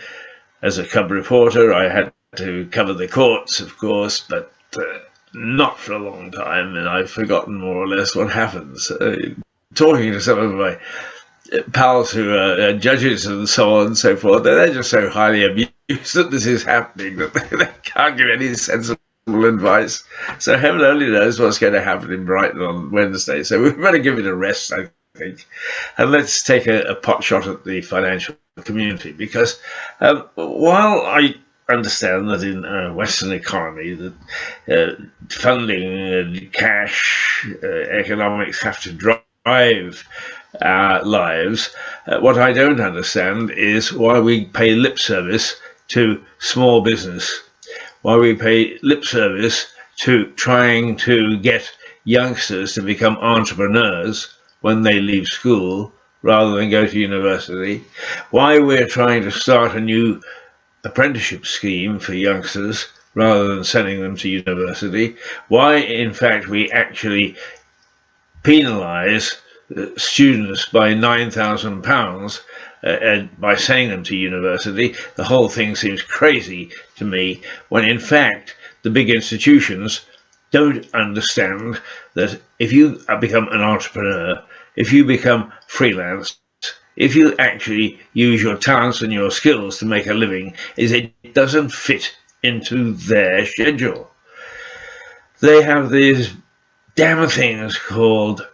as a cub reporter, I had to cover the courts, of course, but not for a long time, and I've forgotten more or less what happens. Talking to some of my pals who are judges and so on and so forth, they're just so highly amused that this is happening that they can't give any sensible advice. So heaven only knows what's going to happen in Brighton on Wednesday. So we better give it a rest, I think, and let's take a pot shot at the financial community, because while I understand that in a Western economy that funding, cash, economics have to drive our lives, what I don't understand is why we pay lip service to small business, why we pay lip service to trying to get youngsters to become entrepreneurs when they leave school rather than go to university, why we're trying to start a new apprenticeship scheme for youngsters rather than sending them to university, why in fact we actually penalise students by £9,000 by sending them to university. The whole thing seems crazy to me, when in fact the big institutions don't understand that if you become an entrepreneur, if you become freelance, if you actually use your talents and your skills to make a living, it doesn't fit into their schedule. They have these damn things called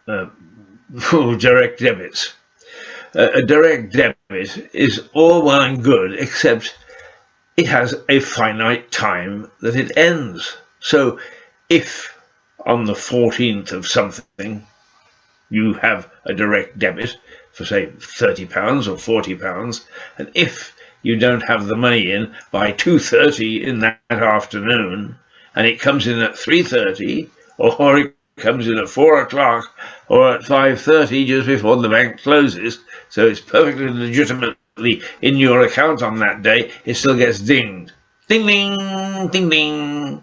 direct debits. A direct debit is all well and good, except it has a finite time that it ends. So if on the 14th of something you have a direct debit for, say, £30 or £40, and if you don't have the money in by 2:30 in that afternoon, and it comes in at 3:30, or it comes in at 4 o'clock, or at 5:30 just before the bank closes, so it's perfectly legitimately in your account on that day, it still gets dinged. Ding, ding, ding, ding.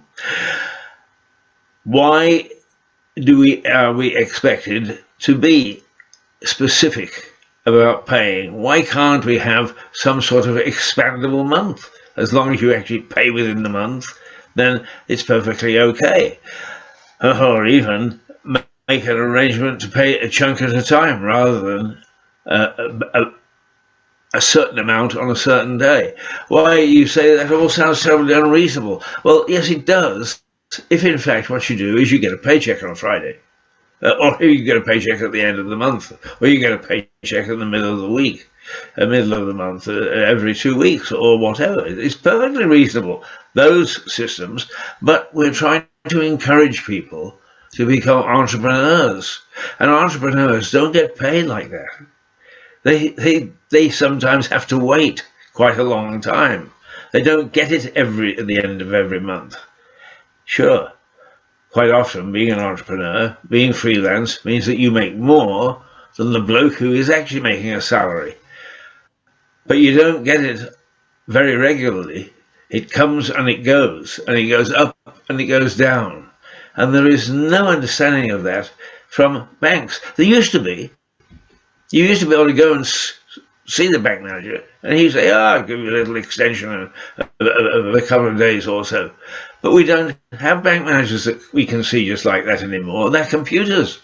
Why are we expected to be specific about paying? Why can't we have some sort of expandable month? As long as you actually pay within the month, then it's perfectly okay. Or even make an arrangement to pay a chunk at a time rather than a certain amount on a certain day. Why, you say that all sounds terribly unreasonable. Well, yes, it does, if in fact what you do is you get a paycheck on a Friday. Or you get a paycheck at the end of the month, or you get a paycheck in the middle of the week, middle of the month, every 2 weeks, or whatever. It's perfectly reasonable, those systems, but we're trying to encourage people to become entrepreneurs. And entrepreneurs don't get paid like that. They sometimes have to wait quite a long time. They don't get it at the end of every month. Sure. Quite often, being an entrepreneur, being freelance, means that you make more than the bloke who is actually making a salary. But you don't get it very regularly. It comes and it goes up and it goes down. And there is no understanding of that from banks. There used to be. You used to be able to go and see the bank manager, and he'd say, I'll give you a little extension of a couple of days or so. But we don't have bank managers that we can see just like that anymore. They're computers.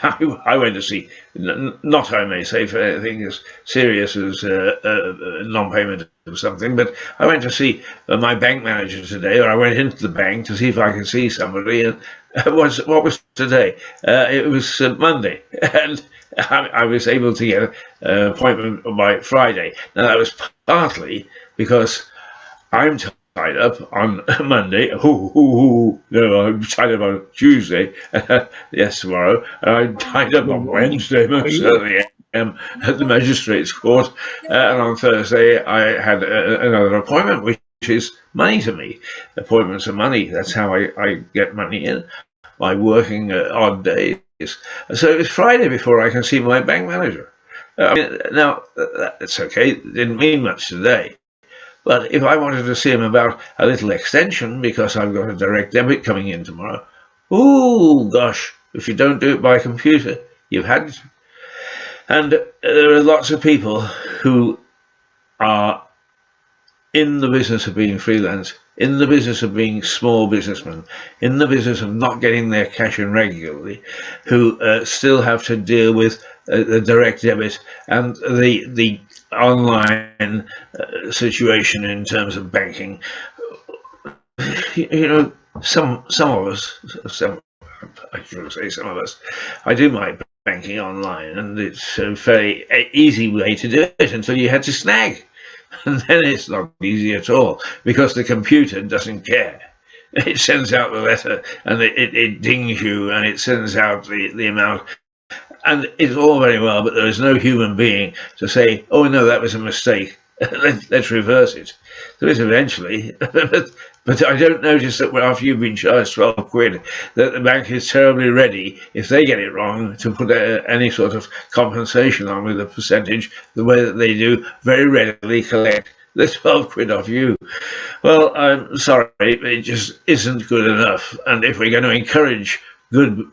I went to see, not I may say for anything as serious as non-payment or something, but I went to see my bank manager today, or I went into the bank to see if I could see somebody. And what was today? It was Monday, and I was able to get an appointment by Friday. Now that was partly because I'm tied up on Monday. No, I'm tied up on Tuesday. Yes, tomorrow. And I'm tied up on Wednesday. Most certainly am at the magistrate's court. And on Thursday, I had another appointment, which is money to me. Appointments are money. That's how I get money in by working odd days. So it was Friday before I can see my bank manager. Now, it's okay. It didn't mean much today. But if I wanted to see him about a little extension because I've got a direct debit coming in tomorrow, oh gosh, if you don't do it by computer, you've had it. And there are lots of people who are in the business of being freelance, in the business of being small businessmen, in the business of not getting their cash in regularly, who still have to deal with the direct debit and the online situation in terms of banking. You know, some of us, I shouldn't say some of us, I do my banking online, and it's a very easy way to do it until you had to snag. And then it's not easy at all because the computer doesn't care. It sends out the letter and it dings you and it sends out the amount. And it's all very well, but there is no human being to say, oh no, that was a mistake. Let's reverse it. There is eventually, but I don't notice that after you've been charged 12 quid, that the bank is terribly ready, if they get it wrong, to put any sort of compensation on with a percentage, the way that they do, very readily collect the 12 quid off you. Well, I'm sorry, it just isn't good enough. And if we're going to encourage good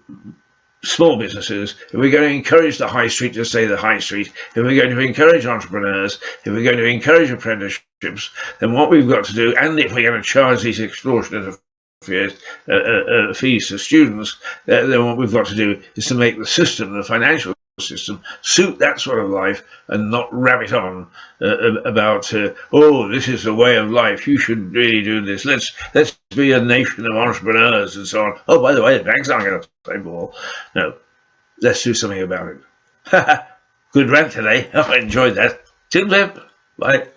small businesses, if we're going to encourage the high street to stay the high street, if we're going to encourage entrepreneurs, if we're going to encourage apprenticeships, then what we've got to do, and if we're going to charge these extortionate fees to students, then what we've got to do is to make the system, the financial system, suit that sort of life and not rabbit on about oh, this is the way of life, you should really do this, let's be a nation of entrepreneurs and so on. Oh, by the way, the banks aren't going to play ball. No, let's do something about it. Good rant today. I enjoyed that. Till then, bye.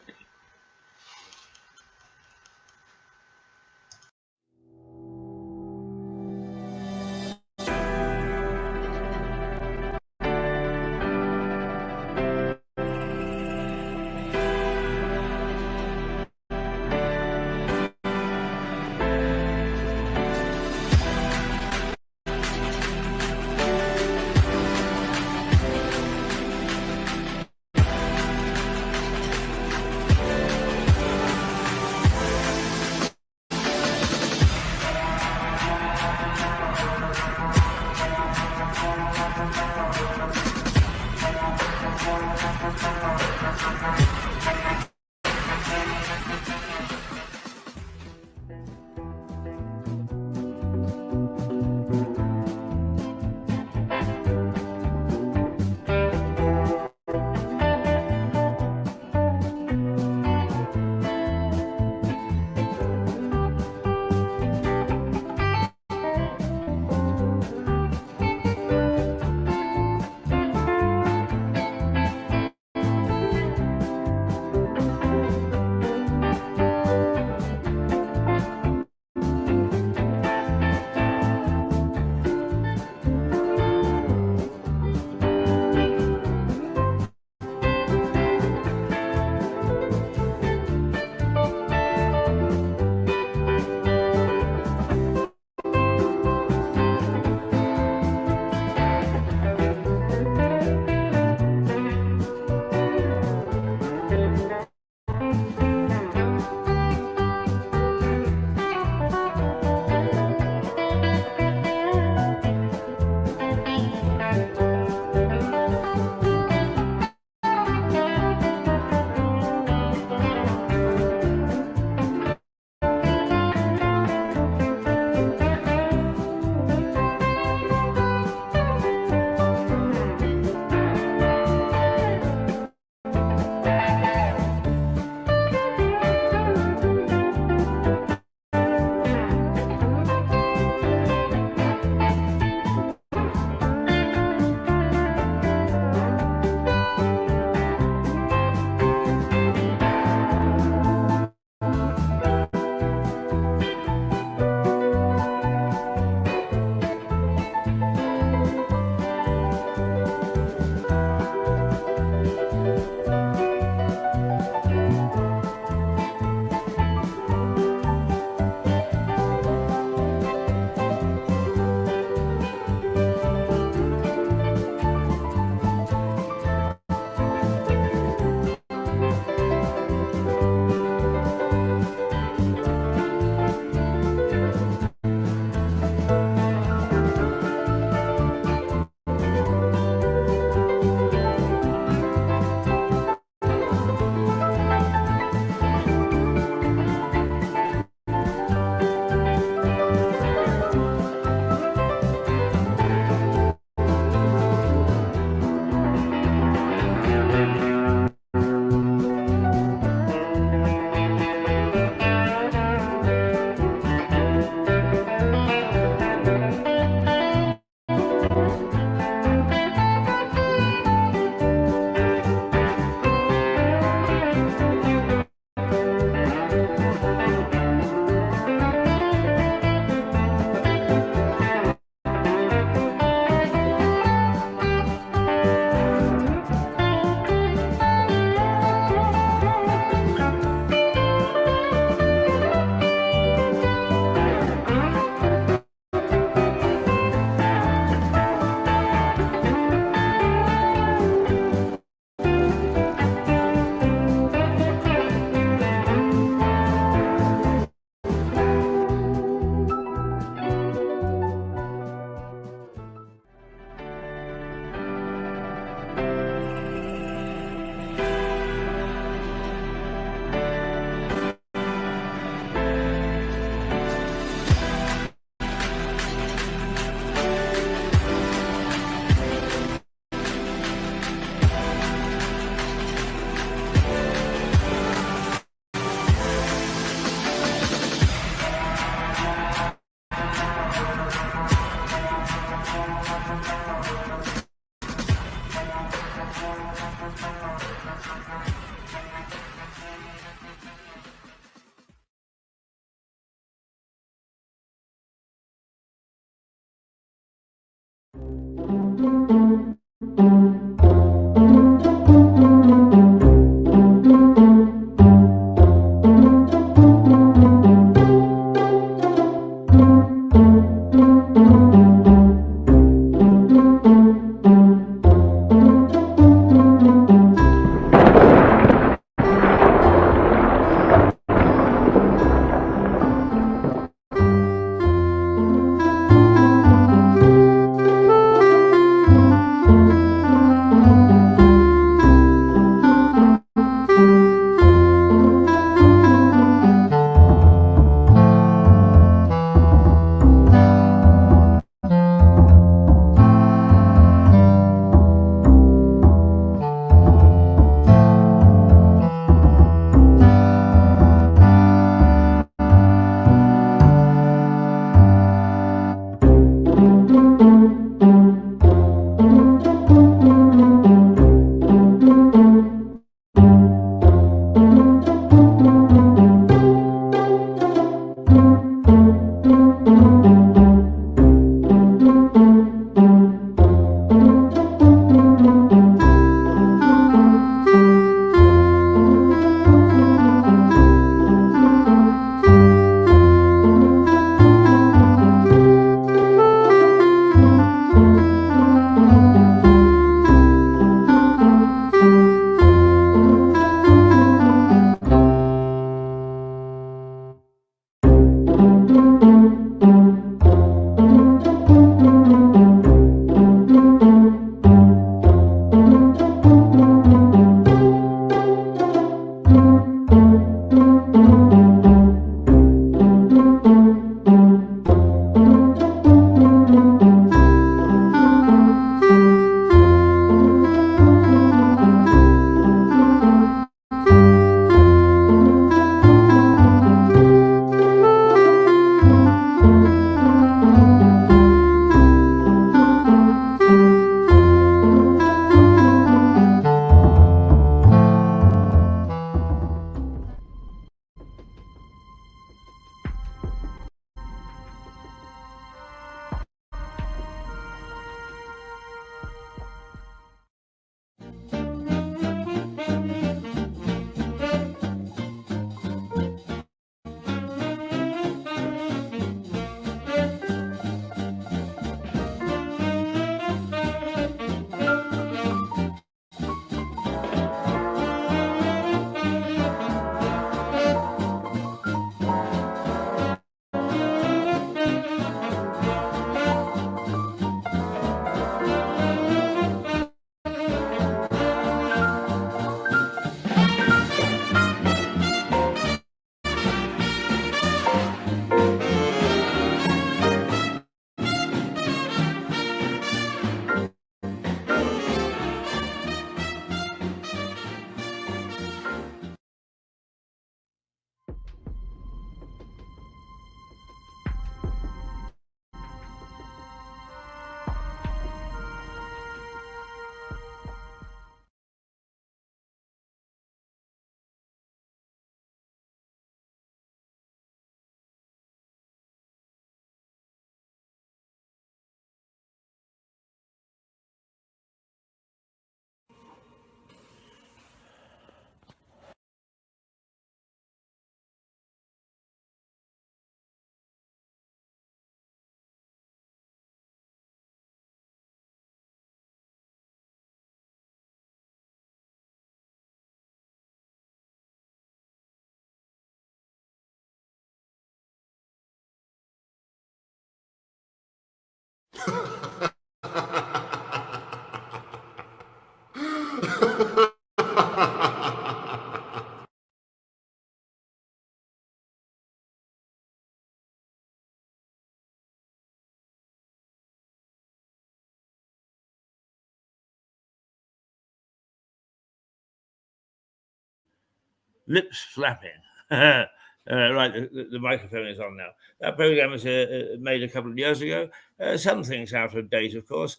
Lips flapping. Right, the microphone is on now. That program was made a couple of years ago. Some things out of date, of course,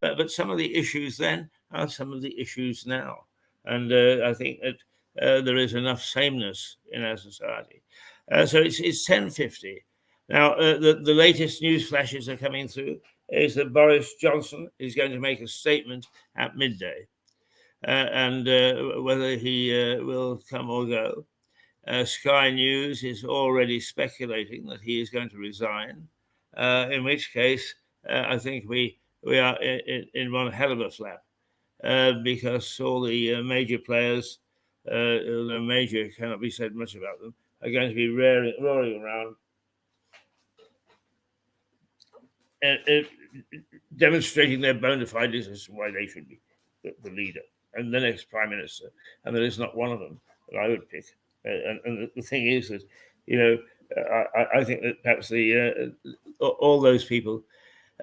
but some of the issues then are some of the issues now. And I think that there is enough sameness in our society. So it's 10:50. Now, the latest news flashes are coming through is that Boris Johnson is going to make a statement at midday. And whether he will come or go. Sky News is already speculating that he is going to resign, in which case I think we are in one hell of a flap, because all the major players, although major cannot be said much about them, are going to be roaring around, demonstrating their bona fides as to why they should be the leader and the next prime minister, and there is not one of them that I would pick. And the thing is that, I think that perhaps all those people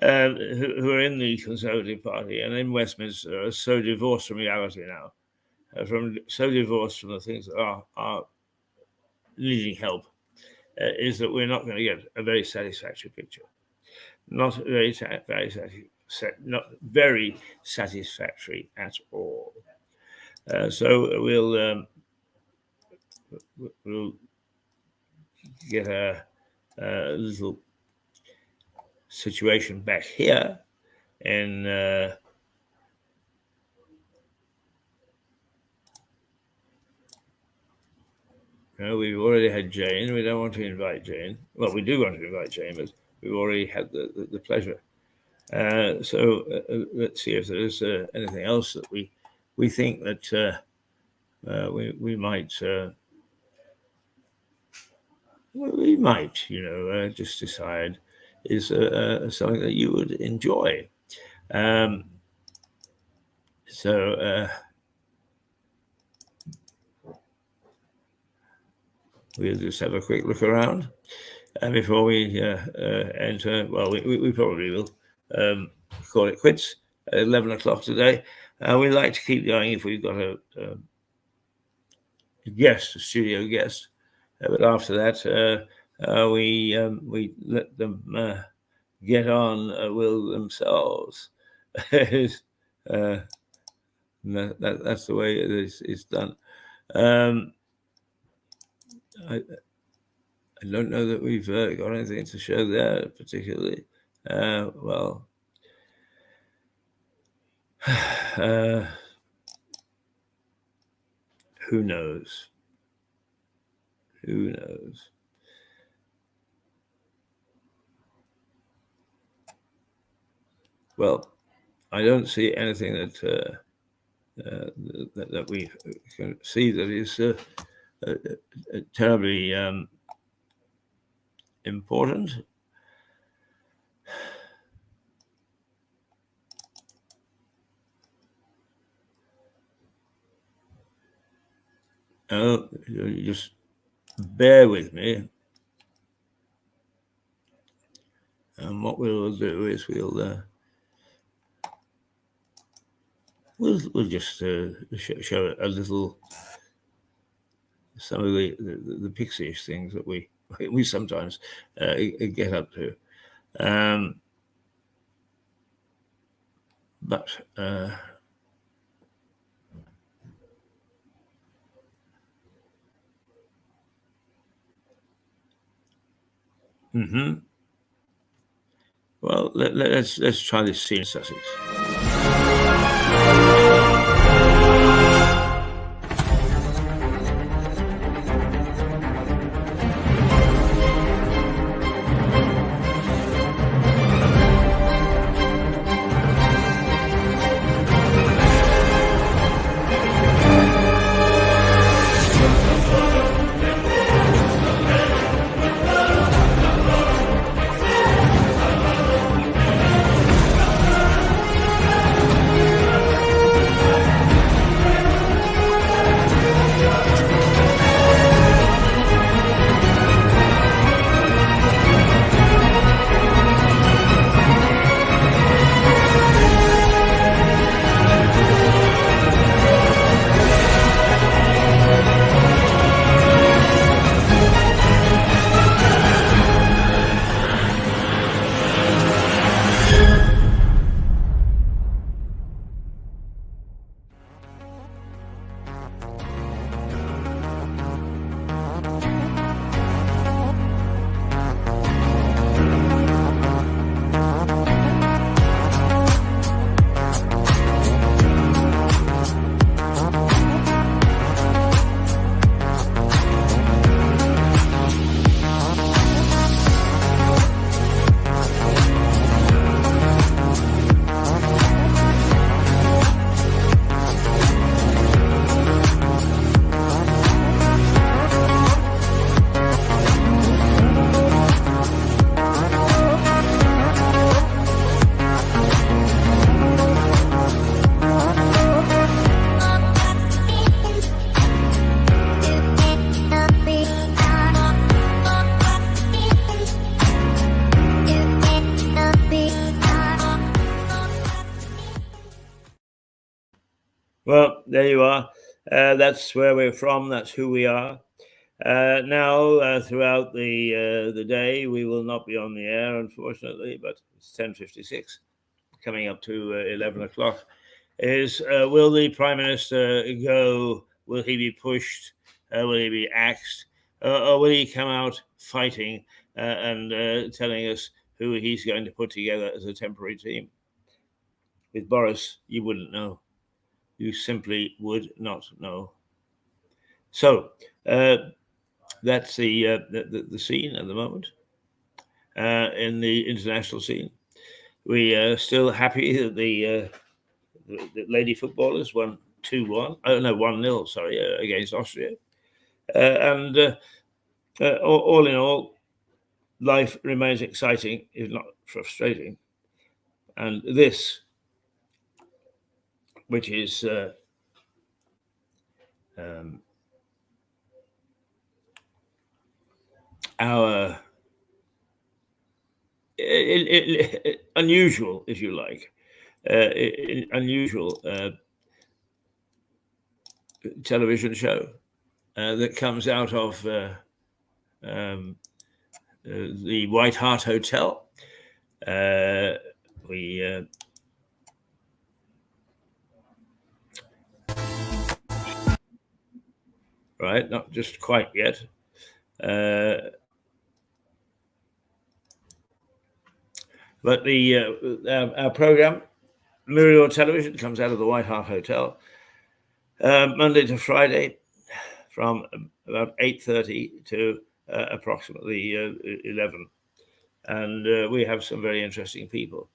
who are in the Conservative Party and in Westminster are so divorced from reality now, so divorced from the things that are needing help, is that we're not going to get a very satisfactory picture. Not very satisfactory at all. So we'll get a little situation back here in we've already had Jane. We don't want to invite Jane. Well, we do want to invite Jane, but we've already had the pleasure. So let's see if there is anything else that we think that we might just decide is something that you would enjoy. So we'll just have a quick look around before we enter. Well, we probably will call it quits at 11 o'clock today. We'd like to keep going if we've got a studio guest. But after that, we let them get on with themselves. That's the way it is done. I don't know that we've got anything to show there particularly. Well, who knows? Who knows? Well, I don't see anything that that we can see that is terribly important. Oh, you just bear with me. And what we'll do is we'll just show a little some of the pixie-ish things that we sometimes get up to, but well, let's try this scene in Sussex. there you are. That's where we're from. That's who we are. Now, throughout the day, we will not be on the air, unfortunately, but it's 10:56, coming up to 11 o'clock. Will the Prime Minister go? Will he be pushed? Will he be axed? Or will he come out fighting and telling us who he's going to put together as a temporary team? With Boris, you wouldn't know. You simply would not know. So that's the scene at the moment in the international scene. We are still happy that the lady footballers won 2-1. Oh no, 1-0. Sorry, against Austria. And all in all, life remains exciting, if not frustrating. And this, which is our unusual, if you like, unusual television show that comes out of the White Hart Hotel. Right, not just quite yet. But our program, Muriel Television, comes out of the White Hart Hotel Monday to Friday from about 8:30 to approximately 11. And we have some very interesting people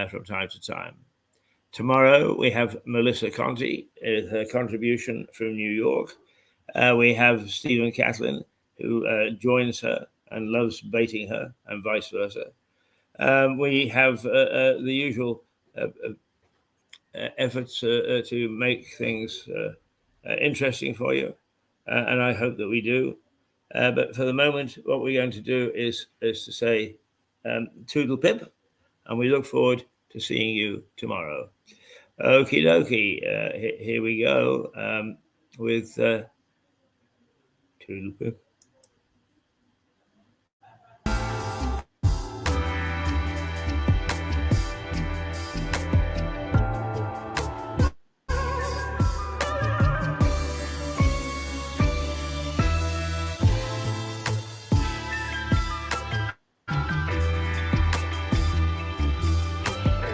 from time to time. Tomorrow we have Melissa Conti, her contribution from New York. We have Stephen Catlin, who joins her and loves baiting her, and vice versa. We have the usual efforts to make things interesting for you, and I hope that we do. But for the moment, what we're going to do is to say toodle pip, and we look forward to seeing you tomorrow. Okie dokie, here we go with toodle pip.